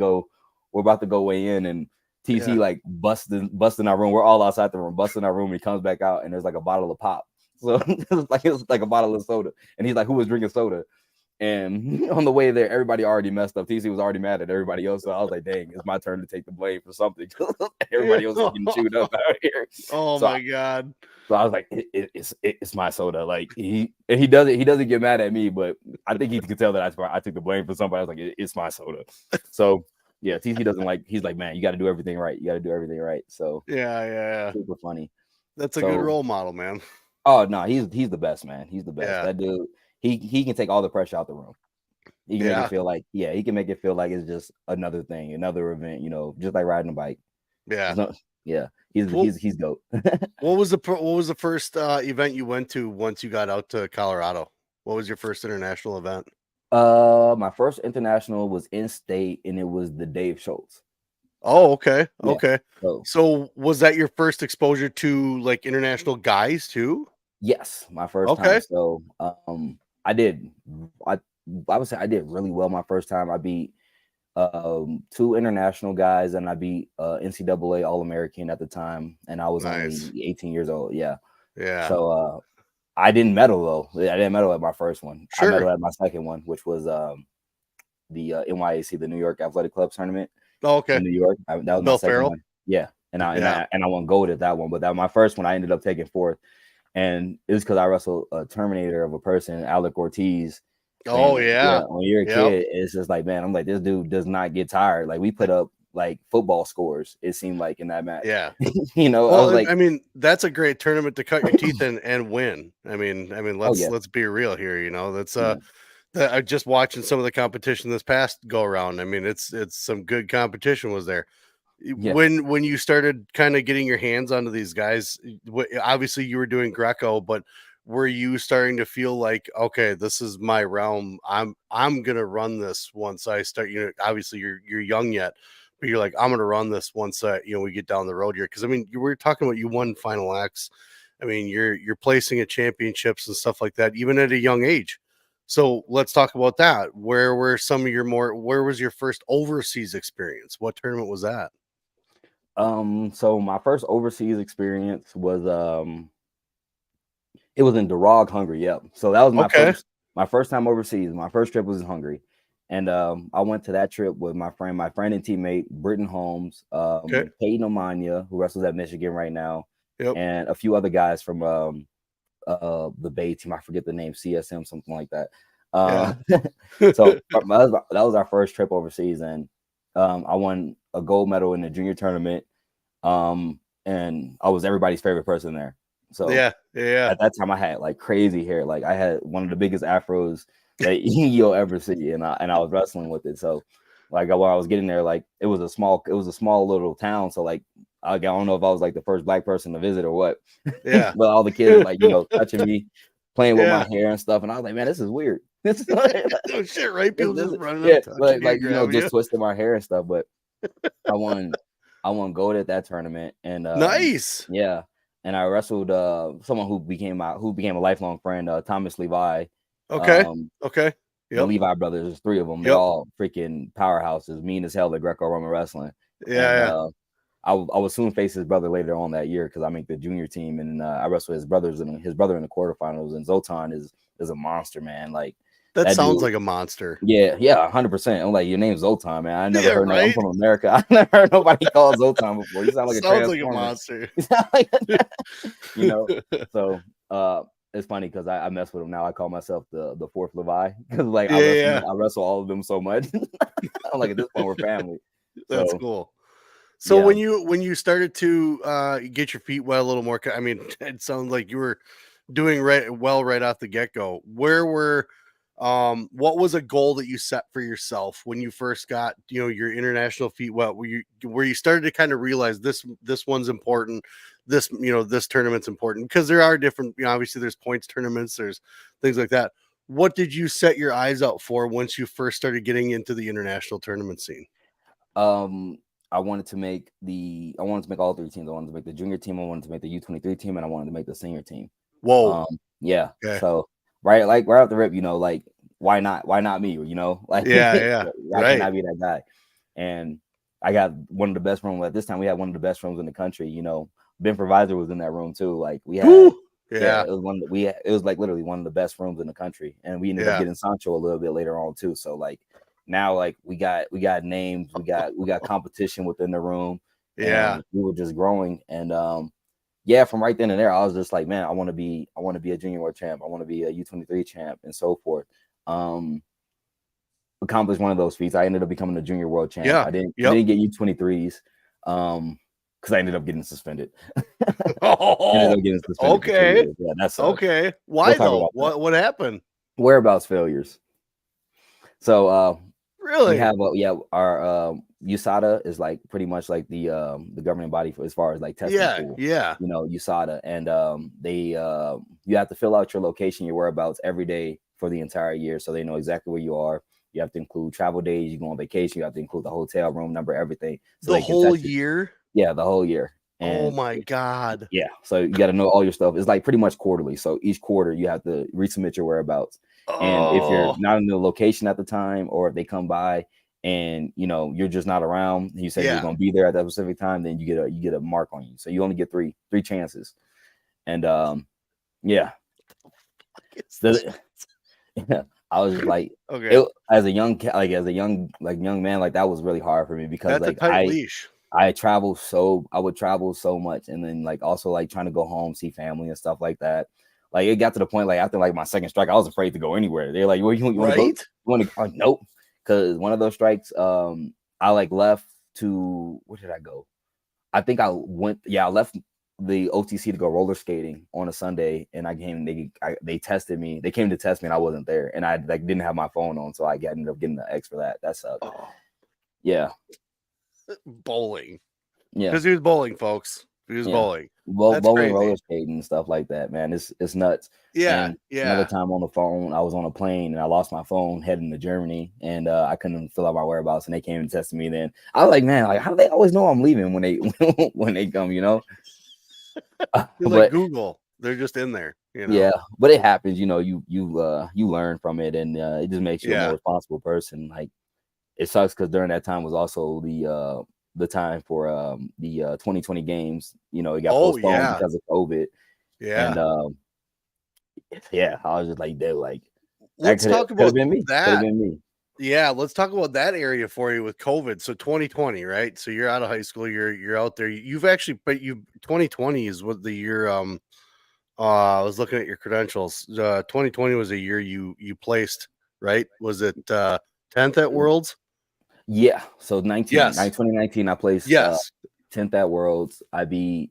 go weigh in, and TC like busting our room. We're all outside the room, busting our room, and he comes back out and there's like a bottle of pop. So it's like a bottle of soda. And he's like, who was drinking soda? And on the way there, everybody already messed up. TC was already mad at everybody else. So I was like, dang, it's my turn to take the blame for something. Everybody else is getting chewed up out here. Oh my God. So I was like, it's my soda. Like he doesn't get mad at me, but I think he can tell that I took the blame for somebody. I was like, it's my soda. So yeah, TC doesn't like. He's like, man, you got to do everything right. So yeah, super funny. That's a good role model, man. Oh no, he's the best, man. He's the best. That dude, he can take all the pressure out the room. He can make it feel like he can make it feel like it's just another thing, another event. Just like riding a bike. He's dope. What was the first event you went to once you got out to Colorado? What was your first international event? My first international was in state, and it was the Dave Schultz. Oh, okay. Okay. So was that your first exposure to like international guys too? Yes, my first time. So I would say I did really well my first time. I beat 2 international guys, and I beat NCAA All-American at the time, and I was only 18 years old. Yeah. So I didn't medal though. I didn't medal at my first one. I medaled at my second one, which was the NYAC, the New York Athletic Club tournament. Oh, okay. In New York. That was my second one. Yeah. And I won gold at that one. But that my first one, I ended up taking 4th. And it was because I wrestled a Terminator of a person, Alec Ortiz. Oh, yeah. When you're a kid, it's just like, man, I'm like, this dude does not get tired. Like, we put up like football scores, it seemed like, in that match. Yeah. Well, I was like, I mean, that's a great tournament to cut your teeth in and win. I mean, let's be real here. That's I just watching some of the competition this past go around. I mean, it's some good competition was there. When you started kind of getting your hands onto these guys, obviously you were doing Greco, but were you starting to feel like, okay, this is my realm? I'm gonna run this once I start. Obviously you're young yet, but you're like, I'm gonna run this once we get down the road here. Because I mean, you were talking about you won Final X. I mean, you're placing at championships and stuff like that, even at a young age. So let's talk about that. Where was your first overseas experience? What tournament was that? So my first overseas experience was it was in Darag, Hungary. Yep. So that was my first time overseas. My first trip was in Hungary. And I went to that trip with my friend and teammate, Britton Holmes, Peyton Omania, who wrestles at Michigan right now, and a few other guys from the Bay team. I forget the name, CSM, something like that. So that was our first trip overseas, and I won a gold medal in the junior tournament, and I was everybody's favorite person there. So at that time I had like crazy hair. Like I had one of the biggest afros that you'll ever see. And I was wrestling with it. So like when I was getting there, like it was a small little town. So like I don't know if I was like the first black person to visit or what. Yeah. But all the kids were like, touching me, playing with my Yeah. hair and stuff. And I was like, man, this is weird. This is No shit, right? People just running yeah, up, touching you, grabbing just you. twisting my hair and stuff. But I won gold at that tournament. And Nice. yeah. And I wrestled someone who became a lifelong friend, Thomas Levi. Okay. Okay. The Yep. Levi brothers, there's three of them. They're Yep. all freaking powerhouses, mean as hell at Greco Roman wrestling. And Yeah. I would soon face his brother later on that year because I make the junior team, and I wrestle his brother in the quarterfinals. And Zoltan is a monster, man. Like That that sounds dude. like a monster. Yeah, 100%. I'm like, your name's Zoltan, man. I never Yeah, heard. I'm right? from America. I never heard nobody call Zoltan before. You sound like a Sounds like a transformer. monster. You sound like So it's funny because I mess with him now. I call myself the fourth Levi because like Yeah. I wrestle all of them so much. I'm like, at this point we're family. That's So cool. So yeah. when you started to get your feet wet a little more, I mean, it sounds like you were doing right off the get-go. What was a goal that you set for yourself when you first got, your international feet wet? Where you started to kind of realize this one's important, this tournament's important, because there are different, obviously there's points tournaments, there's things like that. What did you set your eyes out for once you first started getting into the international tournament scene? I wanted to make all three teams. I wanted to make the junior team, I wanted to make the U23 team, and I wanted to make the senior team. Whoa. Yeah. Okay. So right off the rip, like why not me? Like Yeah. why can't I be that guy? And I got one of the best rooms at this time. We had one of the best rooms in the country. Ben Provisor was in that room too. Like we had, it was it was like literally one of the best rooms in the country, and we ended up getting Sancho a little bit later on too. So like now, like we got names, we got competition within the room. Yeah. We were just growing, and from right then and there, I was just like, man, I want to be a junior world champ. I want to be a U23 champ and so forth. Accomplished one of those feats. I ended up becoming a junior world champ. Yeah. I didn't get U23s because I ended up getting suspended. Okay. Yeah, that's okay. Why though? What happened? Whereabouts failures. So really, we have our USADA is like pretty much like the governing body for as far as like testing pool. Yeah. USADA, and they you have to fill out your location, your whereabouts every day for the entire year, so they know exactly where you are. You have to include travel days, you go on vacation, you have to include the hotel room number, everything. So the whole year? Yeah, the whole year. And, oh my God. Yeah. So you got to know all your stuff. It's like pretty much quarterly. So each quarter you have to resubmit your whereabouts. Oh. And if you're not in the location at the time, or if they come by and you're just not around, you say you're going to be there at that specific time, then you get a mark on you. So you only get three chances. And yeah. I was just like, okay. As a young man, like that was really hard for me because that's like a tight leash. I would travel so much, and then like also like trying to go home, see family and stuff like that. Like it got to the point like after like my second strike, I was afraid to go anywhere. They're like, "Well, you want to go? You want to?" Oh, nope. Because one of those strikes, I like left to where did I go? I think I went. Yeah, I left the OTC to go roller skating on a Sunday, and I came. They tested me. They came to test me, and I wasn't there, and I like didn't have my phone on, so I ended up getting the X for that. That sucked. Oh. Yeah. Bowling. Yeah. Because he was bowling, folks. He was bowling. Bowling, roller skating, and stuff like that, man. It's nuts. Yeah. And another time on the phone, I was on a plane and I lost my phone heading to Germany, and I couldn't fill out my whereabouts, and they came and tested me. Then I was like, man, like how do they always know I'm leaving when they when they come, You're like Google. They're just in there. Yeah, but it happens. You learn from it, and it just makes you a more responsible person. Like it sucks because during that time was also the time for the 2020 games. It got postponed because of COVID. Yeah. And I was just like, dude, like let's talk about that. Could have been me. Yeah, let's talk about that area for you with COVID. So 2020, right? So you're out of high school, you're out there. 2020 is what the year I was looking at your credentials. 2020 was a year you placed, right? Was it 10th at Worlds? Yeah. So 2019 I placed 10th at Worlds. I beat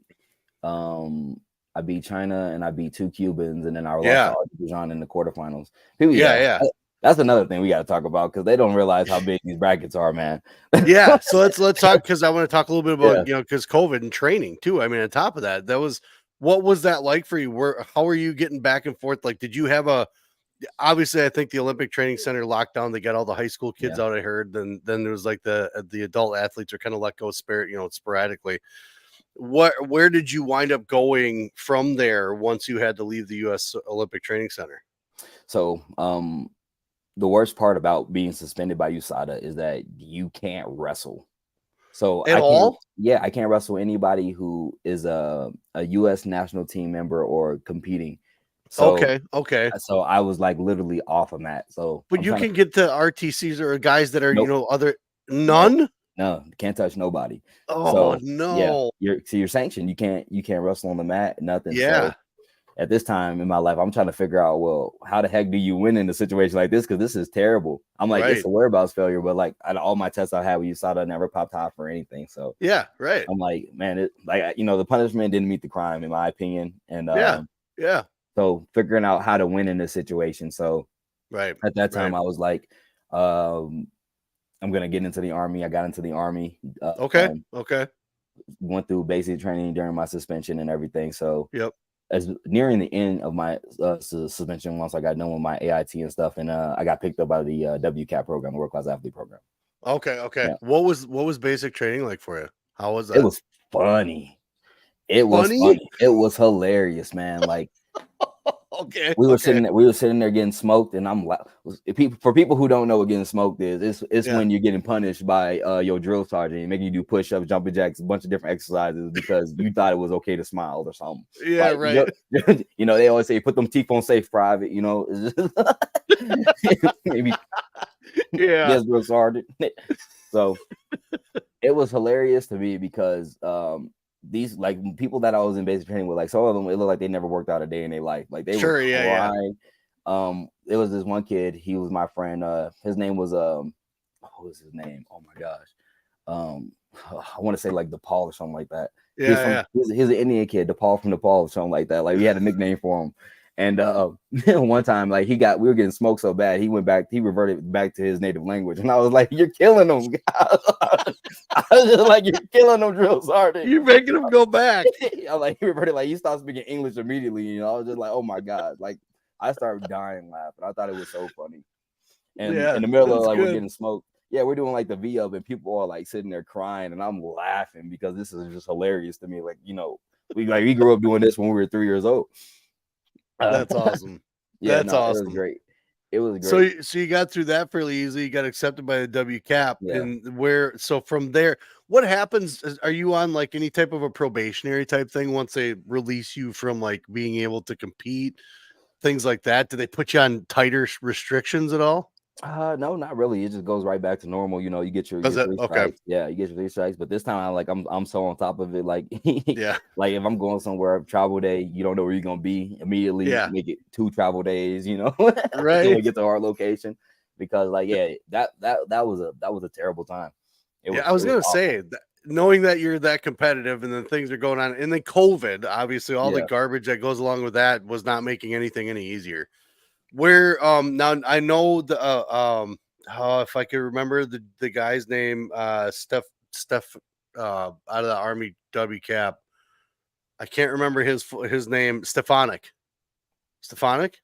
China, and I beat two Cubans, and then I lost to Azerbaijan in the quarterfinals. That's another thing we got to talk about because they don't realize how big these brackets are, man. Yeah, so let's talk because I want to talk a little bit Yeah. about because COVID and training too. I mean, on top of that, what was that like for you? How are you getting back and forth? Like, did you have obviously I think the Olympic Training Center locked down. They got all the high school kids out. I heard. Then there was like the adult athletes are kind of let go sporadically. Where did you wind up going from there once you had to leave the US Olympic Training Center? So the worst part about being suspended by USADA is that you can't wrestle. So At all? I can't wrestle anybody who is a US national team member or competing. So Okay. so I was like literally off of that. So But you can get to RTCs or guys that are, nope. other none? No, can't touch nobody. Oh So no. you're sanctioned. You can't wrestle on the mat, nothing. Yeah. So at this time in my life, I'm trying to figure out, well, how the heck do you win in a situation like this? Because this is terrible. I'm like, it's a whereabouts failure, but like out of all my tests I had with USADA, never popped high for anything. So yeah, right. I'm like, man, the punishment didn't meet the crime in my opinion. And yeah. So figuring out how to win in this situation. So at that time, I was like, I'm gonna get into the Army. I got into the Army. Okay. Went through basic training during my suspension and everything. So as nearing the end of my suspension, once I got done with my AIT and stuff, and I got picked up by the WCAP program, the World Class Athlete program. Okay. Yeah. What was basic training like for you? How was that? It was funny. It was funny. It was hilarious, man. Like, we were sitting there getting smoked, and I'm like, for people who don't know what getting smoked is, it's when you're getting punished by your drill sergeant, making you do push-ups, jumping jacks, a bunch of different exercises because you thought it was okay to smile or something. Yeah, like, right. They always say put them teeth on safe private. It's just maybe yes, drill sergeant. So it was hilarious to me because these like people that I was in basic training with, like some of them, it looked like they never worked out a day in their life. Like they were crying. It was this one kid. He was my friend. His name was what was his name? Oh my gosh. I want to say like DePaul or something like that. He's an Indian kid, DePaul from DePaul or something like that. Like we had a nickname for him. And one time, like we were getting smoked so bad, he reverted back to his native language, and I was like, "You're killing him." I was just like, "You're killing him, drill sergeant. You're making him go back." I'm like, he reverted, like he stopped speaking English immediately. I was just like, "Oh my god!" Like I started dying laughing. I thought it was so funny. And in the middle of like we're getting smoked, we're doing like the V up, and people are like sitting there crying, and I'm laughing because this is just hilarious to me. Like we grew up doing this when we were 3 years old. That's awesome. That's awesome. It was great. It was great. So you got through that fairly easily. You got accepted by the WCAP, and so from there, what happens? Are you on like any type of a probationary type thing once they release you from like being able to compete, things like that? Do they put you on tighter restrictions at all? No, not really. It just goes right back to normal. You get your 3 strikes. Yeah, you get your 3 strikes. But this time, I'm so on top of it. Like, like if I'm going somewhere, travel day, you don't know where you're gonna be immediately. Make it 2 travel days. Right? When we get to our location, because that was a terrible time. I was gonna say that, knowing that you're that competitive and then things are going on, and then COVID, obviously, all the garbage that goes along with that was not making anything any easier. Where now I know the if I could remember the guy's name, Steph out of the Army WCAP. I can't remember his name. Stefanik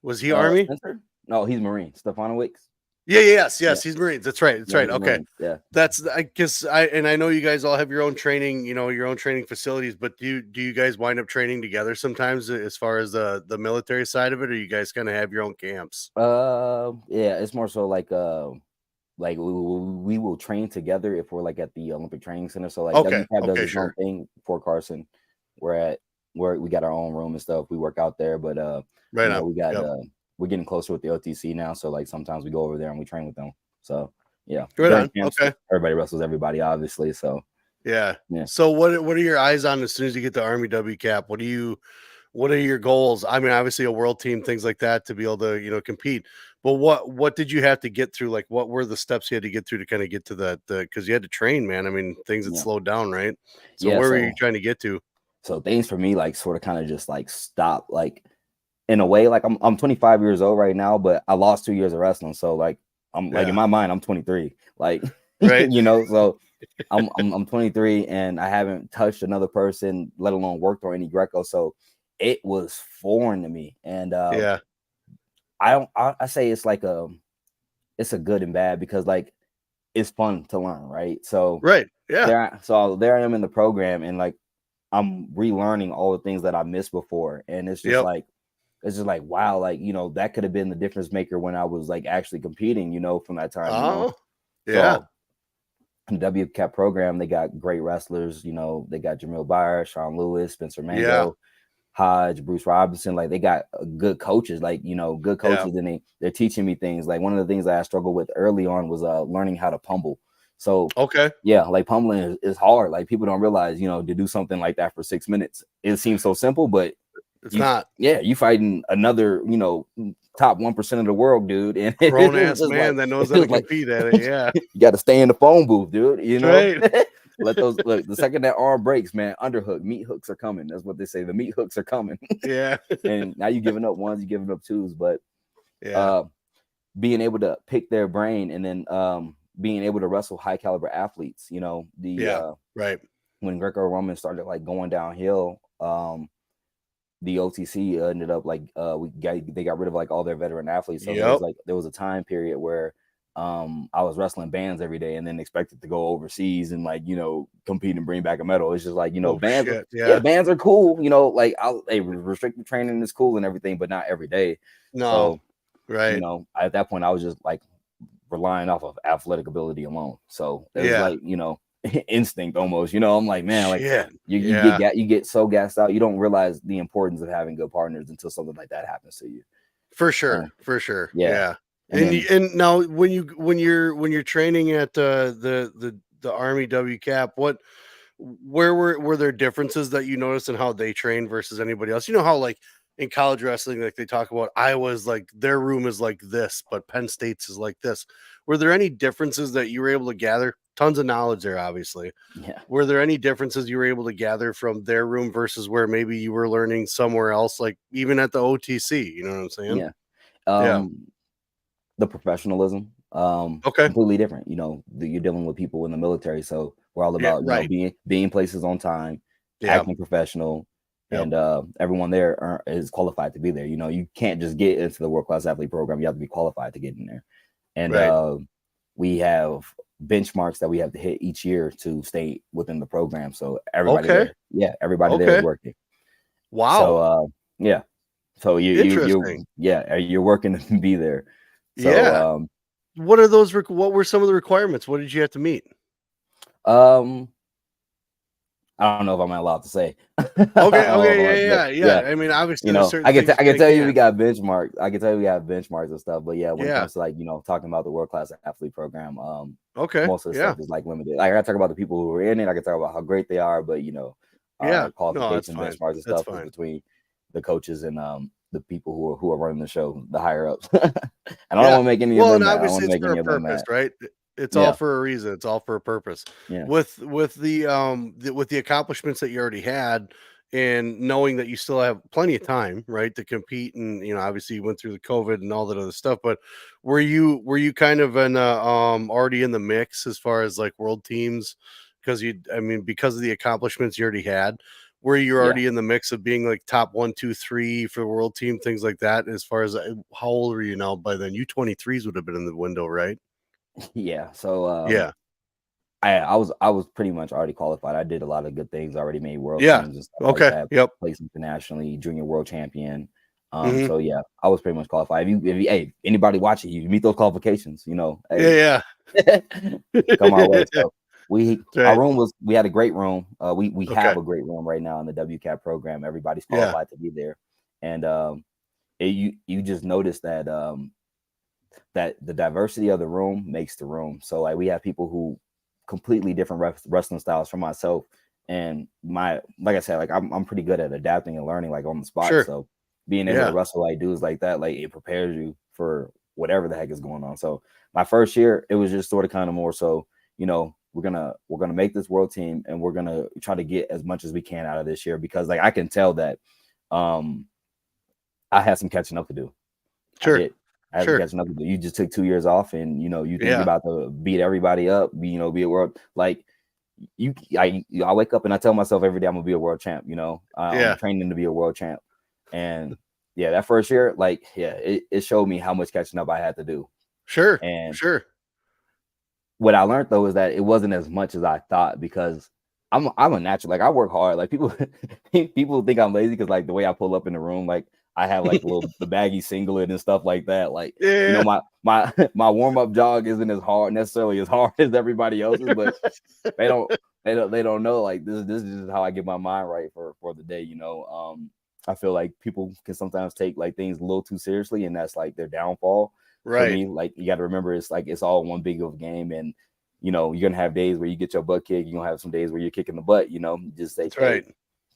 was he Army? Spencer? No, he's Marine. Stefanowicz. Yes, he's Marines. That's right. Okay. Marines. Yeah. That's I guess I know you guys all have your own training, your own training facilities, but do you guys wind up training together sometimes as far as the military side of it, or you guys kind of have your own camps? It's more so like we will train together if we're like at the Olympic Training Center. So like WCAP does its own thing. Fort Carson, where we got our own room and stuff. We work out there, but we got we're getting closer with the OTC now, so like sometimes we go over there and we train with them. So camps, everybody wrestles everybody, obviously. So yeah. So what are your eyes on as soon as you get the Army WCAP? What are your goals? I mean, obviously a world team, things like that, to be able to compete. But what did you have to get through? Like, what were the steps you had to get through to kind of get to that? Because you had to train, man. I mean, things had slowed down, right? So where were you trying to get to? So things for me, like, sort of kind of just like stop, like in a way, like I'm 25 years old right now, but I lost 2 years of wrestling. So like I'm like in my mind, I'm 23. Like Right. so I'm 23 and I haven't touched another person, let alone worked on any Greco. So it was foreign to me. And Yeah. I say it's like it's a good and bad because like it's fun to learn, right? So Right. Yeah. there I am in the program and like I'm relearning all the things that I missed before. And Yep. it's just like wow, like that could have been the difference maker when I was like actually competing, from that time, Oh, yeah. So in the WCAP program, they got great wrestlers, they got Jamil Byers, Sean Lewis, Spencer Yeah. Mango, Hodge, Bruce Robinson. Like they got good coaches, like good Yeah. coaches, and they're teaching me things. Like one of the things that I struggled with early on was learning how to pummel. So Okay. yeah, like pummeling is hard. Like people don't realize, to do something like that for 6 minutes. It seems so simple, but It's not. you fighting another, top 1% of the world, dude. And Grown it's ass just like man that knows how to it's like compete at it. Yeah. you got to stay in the phone booth, dude. Right. Let those look. The second that arm breaks, man, underhook, meat hooks are coming. That's what they say. The meat hooks are coming. Yeah. And now you giving up ones, you giving up twos, but Yeah. uh, being able to pick their brain and then being able to wrestle high caliber athletes. Yeah. Right. When Greco Roman started like going downhill, the OTC ended up like they got rid of like all their veteran athletes. So Yep. there was a time period where I was wrestling bands every day and then expected to go overseas and like compete and bring back a medal. It's just like Oh bands shit. Yeah. bands are cool, like restricted training is cool and everything, but not every day. No. So Right. at that point I was just like relying off of athletic ability alone. So it was Yeah. like instinct almost. I'm like, man, like Shit. you Yeah. you get so gassed out, you don't realize the importance of having good partners until something like that happens to you. For sure. For sure. Yeah, Yeah. and And then and now when you're training at the Army WCAP, where were there differences that you noticed in how they train versus anybody else? You know how like in college wrestling, like they talk about Iowa's like their room is like this, but Penn State's is like this. Were there any differences that you were able to gather? Tons of knowledge there, obviously. yeah, Were there any differences you were able to gather from their room versus where maybe you were learning somewhere else, like even at the OTC? You know what I'm saying? yeah. Yeah. The professionalism, Okay. completely different. You're dealing with people in the military, so we're all Yeah. about Right. being places on time, Yeah. acting professional, Yep. and everyone there is qualified to be there. You can't just get into the world class athlete program. You have to be qualified to get in there, and Right. we have benchmarks that we have to hit each year to stay within the program. So everybody Okay. everybody there is Okay. working. So Wow. yeah, so Interesting. you're working to be there. So Yeah. What are those? What were some of the requirements? What did you have to meet? um I don't know if I'm allowed to say. I don't Okay. know if I'm Okay. allowed to Yeah. say. Yeah. Yeah, Yeah. I mean, obviously, there's certain things I you can can't tell you we can. got benchmarks. I can tell you we have benchmarks and stuff. But yeah, when it Yeah. comes to like talking about the world class athlete program, Okay. most of the Yeah. stuff is like limited. Like I gotta talk about the people who are in it. I can talk about how great they are, but Yeah. our No, that's qualification fine. benchmarks and That's stuff is fine. between the coaches and the people who are running the show, the higher ups. And I don't Yeah. want to make any of Well, them and mad. I don't obviously want to it's make for a any of them purpose, mad. right? It's all Yeah, for a reason. It's all for a purpose. yeah, With the accomplishments that you already had and knowing that you still have plenty of time, right, to compete and obviously you went through the COVID and all that other stuff, but were you kind of in already in the mix as far as like world teams because of the accomplishments you already had? Were you yeah, already in the mix of being like top 1, 2, 3 for the world team, things like that? As far as how old are you now by then? U23s would have been in the window, right? yeah. So Yeah. I was pretty much already qualified. I did a lot of good things. I already made world Yeah. teams and stuff like Okay. that. Yep. Placed internationally, junior world champion. Hmm. So yeah, I was pretty much qualified. Hey, anybody watching you meet those qualifications, hey, Yeah. come our way. Yeah. So our Right. room we had a great room. We Okay. have a great room right now in the WCAP program. Everybody's Yeah. qualified to be there, and you just notice that that the diversity of the room makes the room. So like we have people who completely different wrestling styles from myself, and like I said, like I'm pretty good at adapting and learning like on the spot. Sure. So being able to Yeah. wrestle like dudes like that, like it prepares you for whatever the heck is going on. So my first year, it was just sort of kind of more so, we're gonna make this world team and we're gonna try to get as much as we can out of this year because like I can tell that I had some catching up to do. I Sure. did. I had some Sure. catching up to do. You just took 2 years off, and you know you think you're Yeah. about to beat everybody up. Be a world like I wake up and I tell myself every day I'm gonna be a world champ. You know, I'm Yeah. training to be a world champ, and yeah, that first year, like it showed me how much catching up I had to do. Sure. And Sure. what I learned though is that it wasn't as much as I thought because I'm a natural. Like I work hard. Like people people think I'm lazy because like the way I pull up in the room, like I have like the baggy singlet and stuff like that. Like you know Yeah. my warm up jog isn't as hard necessarily as hard as everybody else's, but they don't they don't know like this is how I get my mind right for the day. You know, I feel like people can sometimes take like things a little too seriously, and that's like their downfall. For Right. me, like you got to remember, it's like it's all one big of game, and you know you're gonna have days where you get your butt kicked. You're gonna have some days where you're kicking the butt. You know, just say, That's hey, right.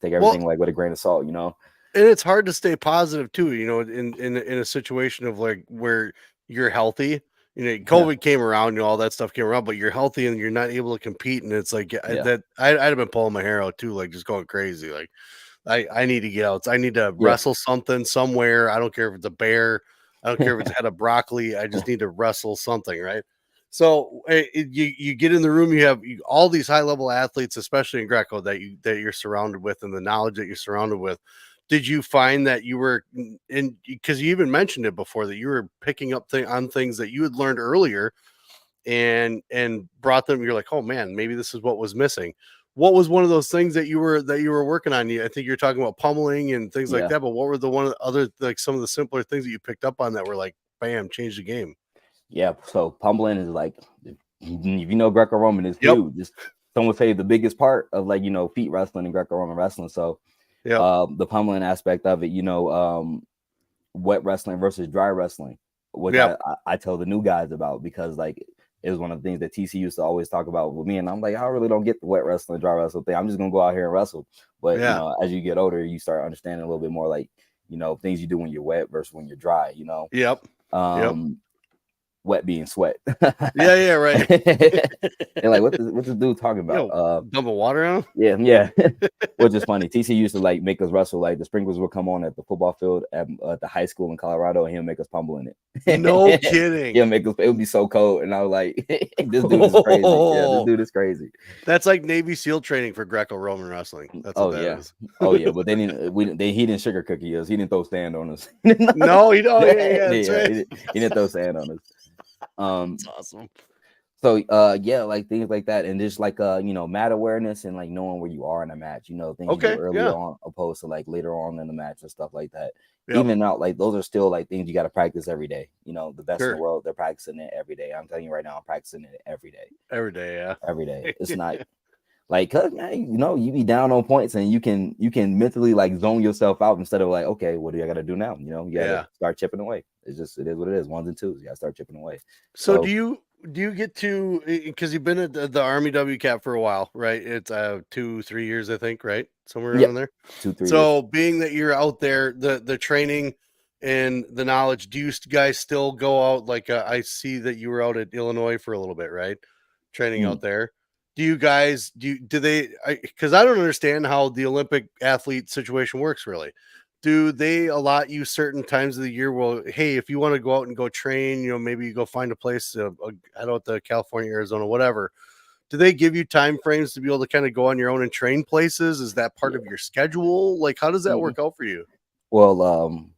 take Well, everything like with a grain of salt. You know, and it's hard to stay positive too, you know, in a situation of like where you're healthy. You know, yeah, COVID came around, you know, all that stuff came around, but you're healthy and you're not able to compete. And it's like yeah, that I'd have been pulling my hair out too, like just going crazy. Like I need to get out. I need to yeah, wrestle something somewhere. I don't care if it's a bear. I don't care if it's a head of broccoli. I just need to wrestle something, right? So you get in the room. You have all these high level athletes, especially in Greco, that you're surrounded with, and the knowledge that you're surrounded with. Did you find that you were in because you even mentioned it before that you were picking up on things that you had learned earlier and brought them, you're like, oh man, maybe this is what was missing. What was one of those things that you were working on? I think you're talking about pummeling and things like yeah, that, but what were the one of the other, like some of the simpler things that you picked up on that were like bam, changed the game? yeah. So pummeling is like if you know Greco Roman is Yep. huge. It's, some would say the biggest part of like feet wrestling and Greco Roman wrestling. So Yep. the pummeling aspect of it, wet wrestling versus dry wrestling, which Yep. I tell the new guys about because like it was one of the things that TC used to always talk about with me, and I'm like, I really don't get the wet wrestling, dry wrestling thing. I'm just gonna go out here and wrestle. But Yeah. as you get older, you start understanding a little bit more like things you do when you're wet versus when you're dry. Yep. Yep. Um, wet being sweat. Yeah. Yeah. Right. They're like, what's this dude talking about? Yo, dump of water on 'em? Yeah, yeah. Which is funny. TC used to like make us wrestle. Like the sprinklers would come on at the football field at the high school in Colorado, and he'll make us pummel in No it. kidding. He'll make us. It would be so cold, and I was like, "This dude is crazy." Yeah, this dude is crazy. That's like Navy SEAL training for Greco-Roman wrestling. That's what Oh that yeah, is. oh yeah. But they didn't. He didn't sugar cookie us. He didn't throw sand on us. No, you don't. Yeah, yeah, that's Yeah, right. he didn't throw sand on us. That's awesome. So yeah, like things like that, and just like mat awareness and like knowing where you are in a match, things you do Okay, early yeah, on opposed to like later on in the match and stuff like that. yep, Even out like those are still like things you got to practice every day. The best in the sure, world, they're practicing it every day. I'm telling you right now, I'm practicing it every day. every day, yeah. Every day. It's not like cause man, you be down on points and you can mentally like zone yourself out instead of like, okay, what do I gotta do now? You gotta Yeah. start chipping away. It is what it is. Ones and twos. You gotta start chipping away. So So do you get to, because you've been at the Army WCAP for a while, right? It's 2-3 years, I think, right? Somewhere yeah, around there. 2-3 years. So being that you're out there, the training and the knowledge, do you guys still go out? Like I see that you were out at Illinois for a little bit, right? Training Mm, out there. Do you guys do they? Because I don't understand how the Olympic athlete situation works really. Do they allot you certain times of the year? Well, hey, if you want to go out and go train, maybe you go find a place, head out to California, Arizona, whatever. Do they give you time frames to be able to kind of go on your own and train places? Is that part of yeah. your schedule? Like, how does that Mm, work out for you? Well,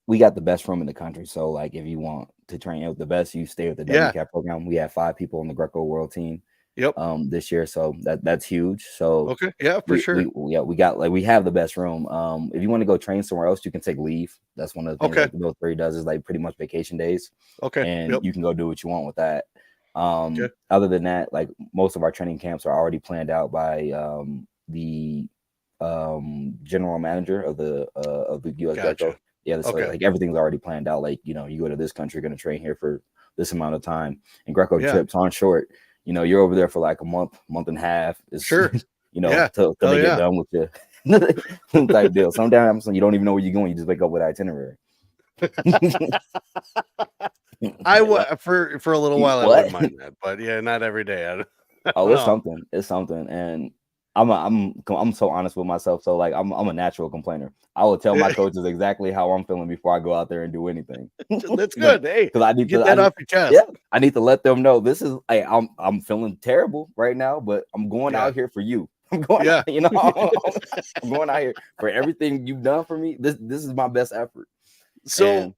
we got the best room in the country. So, like, if you want to train with the best, you stay with the Yeah. WCAP program. We have 5 people on the Greco World Team Yep. this year, so that's huge. So Okay. Yeah, for sure. we got like we have the best room. If you want to go train somewhere else, you can take leave. That's one of the things Okay. that the military does is like pretty much vacation days, Okay. and Yep. you can go do what you want with that. Okay. Other than that, like most of our training camps are already planned out by the general manager of the US Gotcha. Greco. Yeah, so Okay. like everything's already planned out. Like, you go to this country, you're gonna train here for this amount of time. And Greco Yeah. trips aren't short. You're over there for like a month and a half. It's Sure. Yeah. till Hell they get yeah. done with you type deal. Sometimes you don't even know where you're going, you just wake up with itinerary. I Like, what? would for a little while I What? wouldn't mind that, but yeah, not every day. I Oh, don't know. it's something. And I'm so honest with myself. So like I'm a natural complainer. I will tell my coaches exactly how I'm feeling before I go out there and do anything. That's good. Hey, Because I need get to, that off your chest. yeah, I need to let them know this is I'm feeling terrible right now, but I'm going out here for you. I'm going out, you know, I'm going out here for everything you've done for me. This is my best effort. So and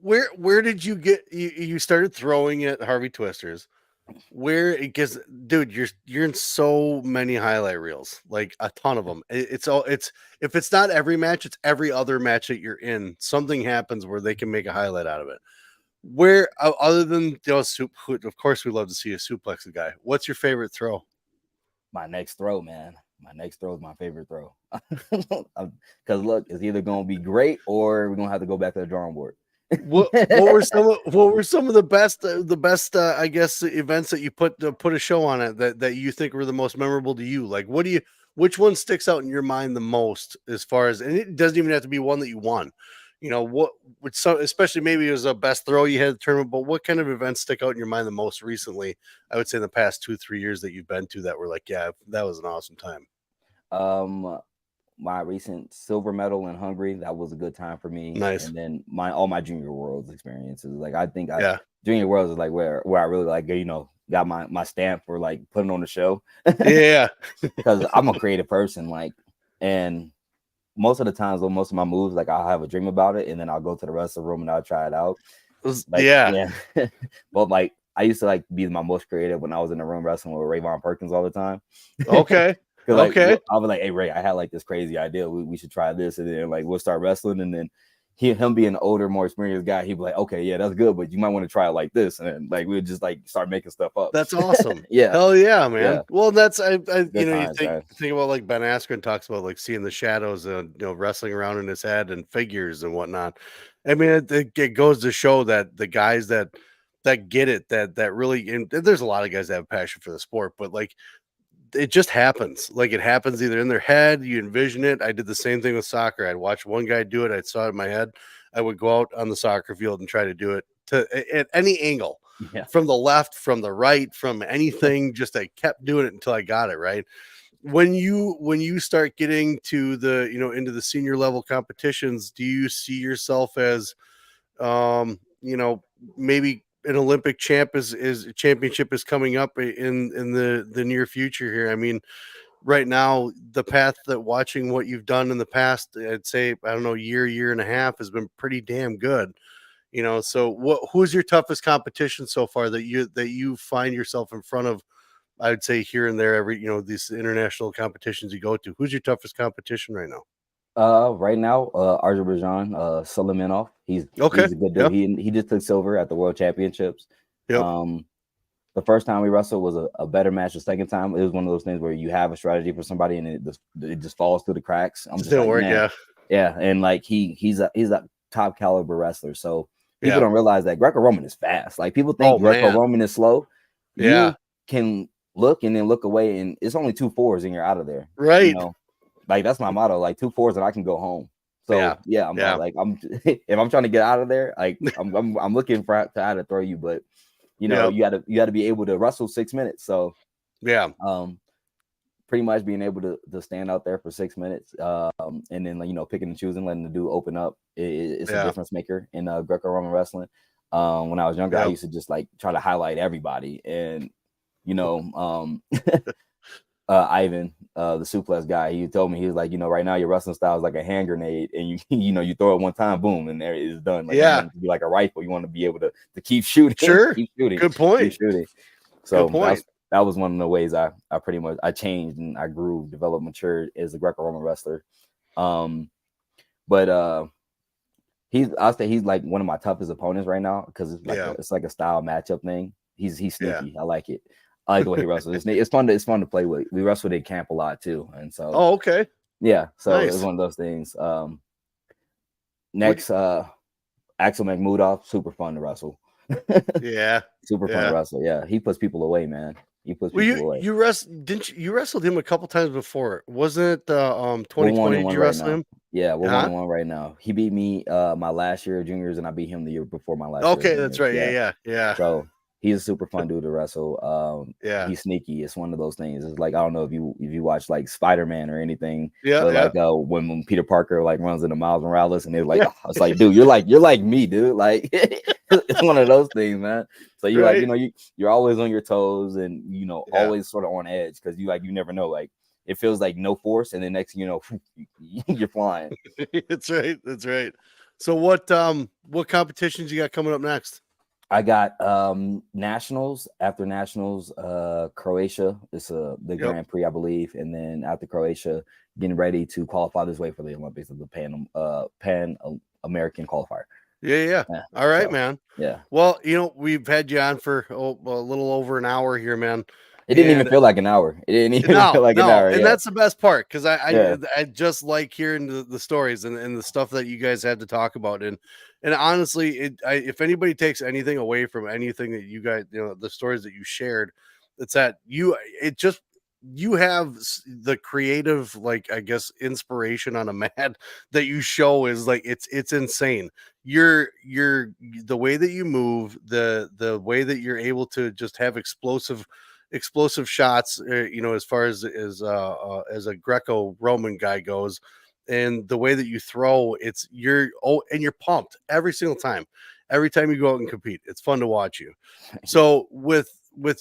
where did you get you started throwing at Harvey Twisters? Where because dude, you're in so many highlight reels, like a ton of them. It's all it's if it's not every match, it's every other match that you're in. Something happens where they can make a highlight out of it. Where other than of course we love to see a suplex a guy. What's your favorite throw? my next throw, man. My next throw is my favorite throw. Because look, it's either gonna be great or we're gonna have to go back to the drawing board. What were some of the best I guess events that you put a show on it that you think were the most memorable to you? Like which one sticks out in your mind the most as far as, and it doesn't even have to be one that you won. You know, what would some, especially maybe it was a best throw you had at the tournament, but what kind of events stick out in your mind the most recently? I would say in the past 2-3 years that you've been to that were like, yeah, that was an awesome time. My recent silver medal in Hungary, that was a good time for me. Nice. And then all my junior worlds experiences. Like I think junior worlds is like where I really like, you know, got my stamp for like putting on the show. Yeah. Because I'm a creative person, like, and most of the times when most of my moves, like I'll have a dream about it and then I'll go to the rest of the room and I'll try it out. Like, yeah. But like I used to like be my most creative when I was in the room wrestling with Rayvon Perkins all the time. Okay. Like, I was like, hey Ray, I had like this crazy idea. We should try this, and then like we'll start wrestling, and then him being an older, more experienced guy, he'd be like, okay, yeah, that's good, but you might want to try it like this, and then, like we'd just like start making stuff up. That's awesome. Yeah, hell yeah, man. Yeah. Well, that's you know, times, you think about like Ben Askren talks about like seeing the shadows and wrestling around in his head and figures and whatnot. I mean, it goes to show that the guys that get it, that really, and there's a lot of guys that have passion for the sport, but like it just happens. Like it happens either in their head, you envision it. I did the same thing with soccer. I'd watch one guy do it. I saw it in my head. I would go out on the soccer field and try to do it at any angle, from the left, from the right, from anything. Just I kept doing it until I got it right. When you start getting to the into the senior level competitions, do you see yourself as maybe an Olympic championship is coming up in the near future here? I mean, right now, the path that watching what you've done in the past, I'd say, I don't know, year and a half has been pretty damn good. So who's your toughest competition so far that you find yourself in front of? I would say here and there, every these international competitions you go to. Who's your toughest competition right now? Right now, Azerbaijan, Suleimanov. He's a good dude. Yep. He just took silver at the World Championships. Yep. The first time we wrestled was a better match. The second time, it was one of those things where you have a strategy for somebody and it just falls through the cracks. I'm just didn't like, work, man. Yeah, and like he's a top caliber wrestler. So people don't realize that Greco Roman is fast. Like people think Greco Roman is slow. You can look and then look away, and it's only 2 4s and you're out of there. Right. Like that's my motto. Like 2 4s and I can go home. So I'm if I'm trying to get out of there, like I'm looking for how to throw you, but you got to be able to wrestle 6 minutes. So pretty much being able to stand out there for 6 minutes, and then picking and choosing, letting the dude open up, it's a difference maker in Greco-Roman wrestling. When I was younger, I used to just like try to highlight everybody, and Ivan, the suplex guy, he told me, he was like, right now your wrestling style is like a hand grenade, and you you throw it one time, boom, and there it is done. Like you want it to be like a rifle. You want to be able to keep shooting. Sure. Keep shooting. Good point. Keep shooting. So that was one of the ways I pretty much changed and I grew, developed, matured as a Greco-Roman wrestler. But I'll say he's like one of my toughest opponents right now because it's like a style matchup thing. He's sneaky. I like it. I like the way he wrestles. It's fun to play with. We wrestled at camp a lot too, and so. Oh, okay. Yeah, so nice. It was one of those things. Next, Axel Makhmudov, super fun to wrestle. Super fun to wrestle. Yeah, he puts people away, man. He puts people away. You wrestled him a couple times before? Wasn't it 2020? Did you wrestle him? Yeah, we're 1-1 right now. He beat me my last year of juniors, and I beat him the year before my last year. Okay, that's right. Yeah. So He's a super fun dude to wrestle. Yeah. He's sneaky. It's one of those things. It's like, I don't know if you watch like Spider-Man or anything, Yeah. but Yeah. like when Peter Parker like runs into Miles Morales and they're like, Yeah. oh, it's like, dude, you're like me, dude. Like it's one of those things, man. So you like, Right. you're always on your toes and Yeah. always sort of on edge because you never know. Like it feels like no force, and then next thing you know, you're flying. That's right. That's right. So what competitions you got coming up next? I got nationals. After nationals, Croatia is the Yep. Grand Prix, I believe, and then after Croatia, getting ready to qualify this way for the Olympics of the Pan American qualifier. Yeah. Yeah. All right, So man. yeah, Well, we've had you on for a little over an hour here, man. it didn't even And feel like an hour. It didn't even feel no, like an hour. and Yeah, that's the best part because yeah. I just like hearing the stories and the stuff that you guys had to talk about. And honestly, if anybody takes anything away from anything that you guys, the stories that you shared, it's that you have the creative, like, I guess, inspiration on a mat that you show is like it's insane. You're the way that you move, the way that you're able to just have explosive shots, as far as a Greco Roman guy goes, and the way that you throw, and you're pumped every single time. Every time you go out and compete, it's fun to watch you. So with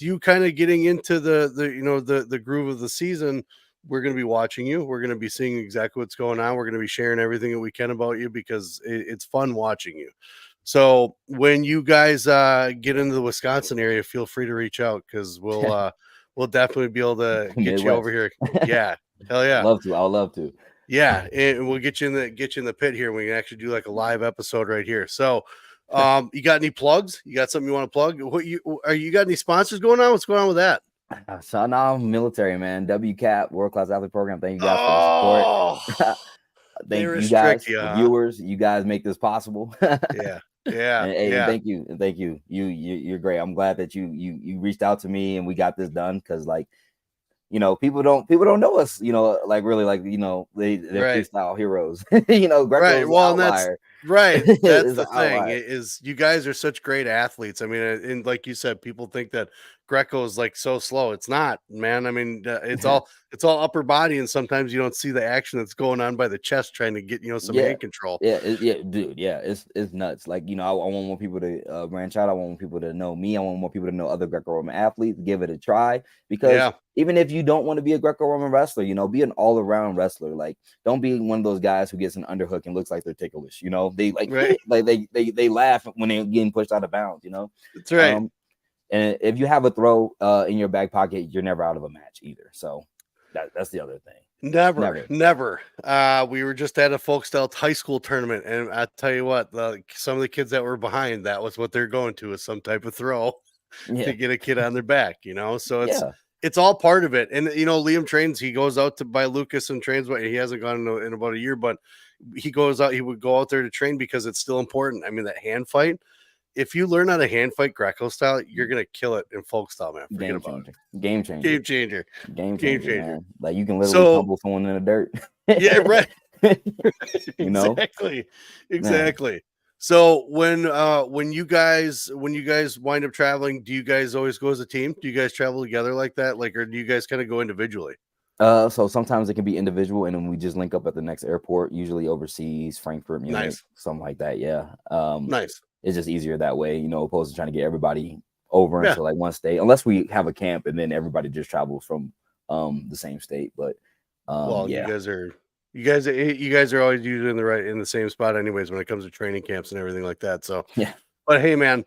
you kind of getting into the groove of the season, we're going to be watching you. We're going to be seeing exactly what's going on. We're going to be sharing everything that we can about you because it's fun watching you. So when you guys get into the Wisconsin area, feel free to reach out because we'll definitely be able to get you over Midwest. here. Yeah, hell yeah, Love to. I would love to. yeah, and we'll get you in the pit here. We can actually do like a live episode right here. So, you got any plugs? You got something you want to plug? You got any sponsors going on? What's going on with that? So now I'm military, man. WCAP, World Class Athlete Program. Thank you guys for the support. Oh, they Thank you restrict guys, you, the huh? viewers. You guys make this possible. Yeah, yeah, And yeah. thank you, and thank you. You're great. I'm glad that you reached out to me and we got this done because like people don't know us. Like really like they're Right. freestyle heroes. Right. Greco's the Well, and that's outlier. right. That's Is the an thing outlier. is you guys are such great athletes. I mean, and like you said, people think that Greco is like so slow. It's not, man. I mean, it's all upper body, and sometimes you don't see the action that's going on by the chest trying to get some Yeah. hand control. Yeah, dude. Yeah, it's nuts. Like I want more people to branch out. I want more people to know me. I want more people to know other Greco-Roman athletes. Give it a try because Yeah. even if you don't want to be a Greco-Roman wrestler, be an all-around wrestler. Like, don't be one of those guys who gets an underhook and looks like they're ticklish. They like Right. like they laugh when they're getting pushed out of bounds. That's right. And if you have a throw in your back pocket, you're never out of a match either. So that's the other thing. Never. We were just at a Folkstelt high school tournament, and I tell you what, some of the kids that were behind, that was what they're going to, is some type of throw to Yeah, get a kid on their back. So yeah. it's all part of it. And Liam trains. He goes out to buy Lucas and trains. But he hasn't gone in about a year, but he goes out. He would go out there to train because it's still important. I mean, that hand fight. If you learn how to hand fight Greco style, you're gonna kill it in folk style, man. Forget Game about changer. it. Game changer. Game changer. Game Game changer, changer. man. Like you can literally So tumble someone in the dirt. yeah, right. you know, Exactly. man. Exactly. So when you guys wind up traveling, do you guys always go as a team? Do you guys travel together like that? Like, or do you guys kind of go individually? So sometimes it can be individual, and then we just link up at the next airport, usually overseas, Frankfurt, Munich, Nice. something like that. Yeah. Nice. It's just easier that way, opposed to trying to get everybody over Yeah. into like one state, unless we have a camp and then everybody just travels from the same state. But Well, yeah. you guys are always usually in the same spot anyways when it comes to training camps and everything like that. So Yeah. but hey, man,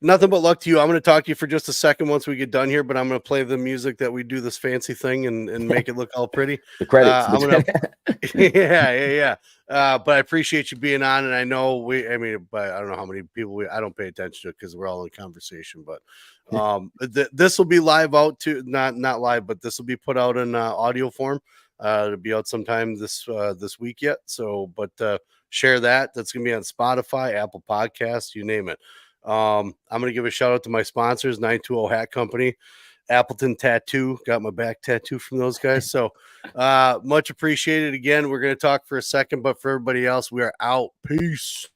nothing but luck to you. I'm going to talk to you for just a second once we get done here, but I'm going to play the music that we do this fancy thing and make it look all pretty. The credits. I'm going to, yeah. But I appreciate you being on. And I know but I don't know how many people I don't pay attention to it because we're all in conversation, but this will be live out to not live, but this will be put out in audio form. It'll be out sometime this week yet. So, but share that. That's going to be on Spotify, Apple Podcasts, you name it. I'm going to give a shout out to my sponsors, 920 Hat Company, Appleton Tattoo. Got my back tattoo from those guys. So much appreciated. Again, we're going to talk for a second, but for everybody else, we are out. Peace.